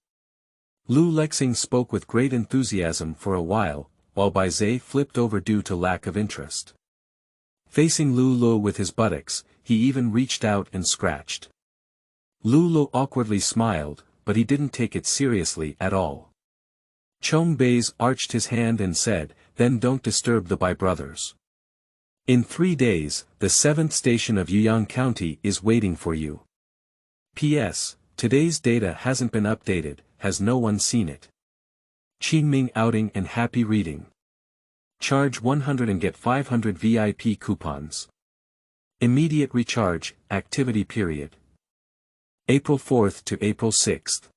Lu Lexing spoke with great enthusiasm for a while Bai Ze flipped over due to lack of interest. Facing Lu Lu with his buttocks, he even reached out and scratched. Lu Lu awkwardly smiled, but he didn't take it seriously at all. Chong Baize arched his hand and said, then don't disturb the Bai brothers. In 3 days, the 7th station of Yuyang County is waiting for you. P.S. Today's data hasn't been updated, has no one seen it? Qingming outing and happy reading. Charge 100 and get 500 VIP coupons. Immediate recharge, activity period. April 4th to April 6th.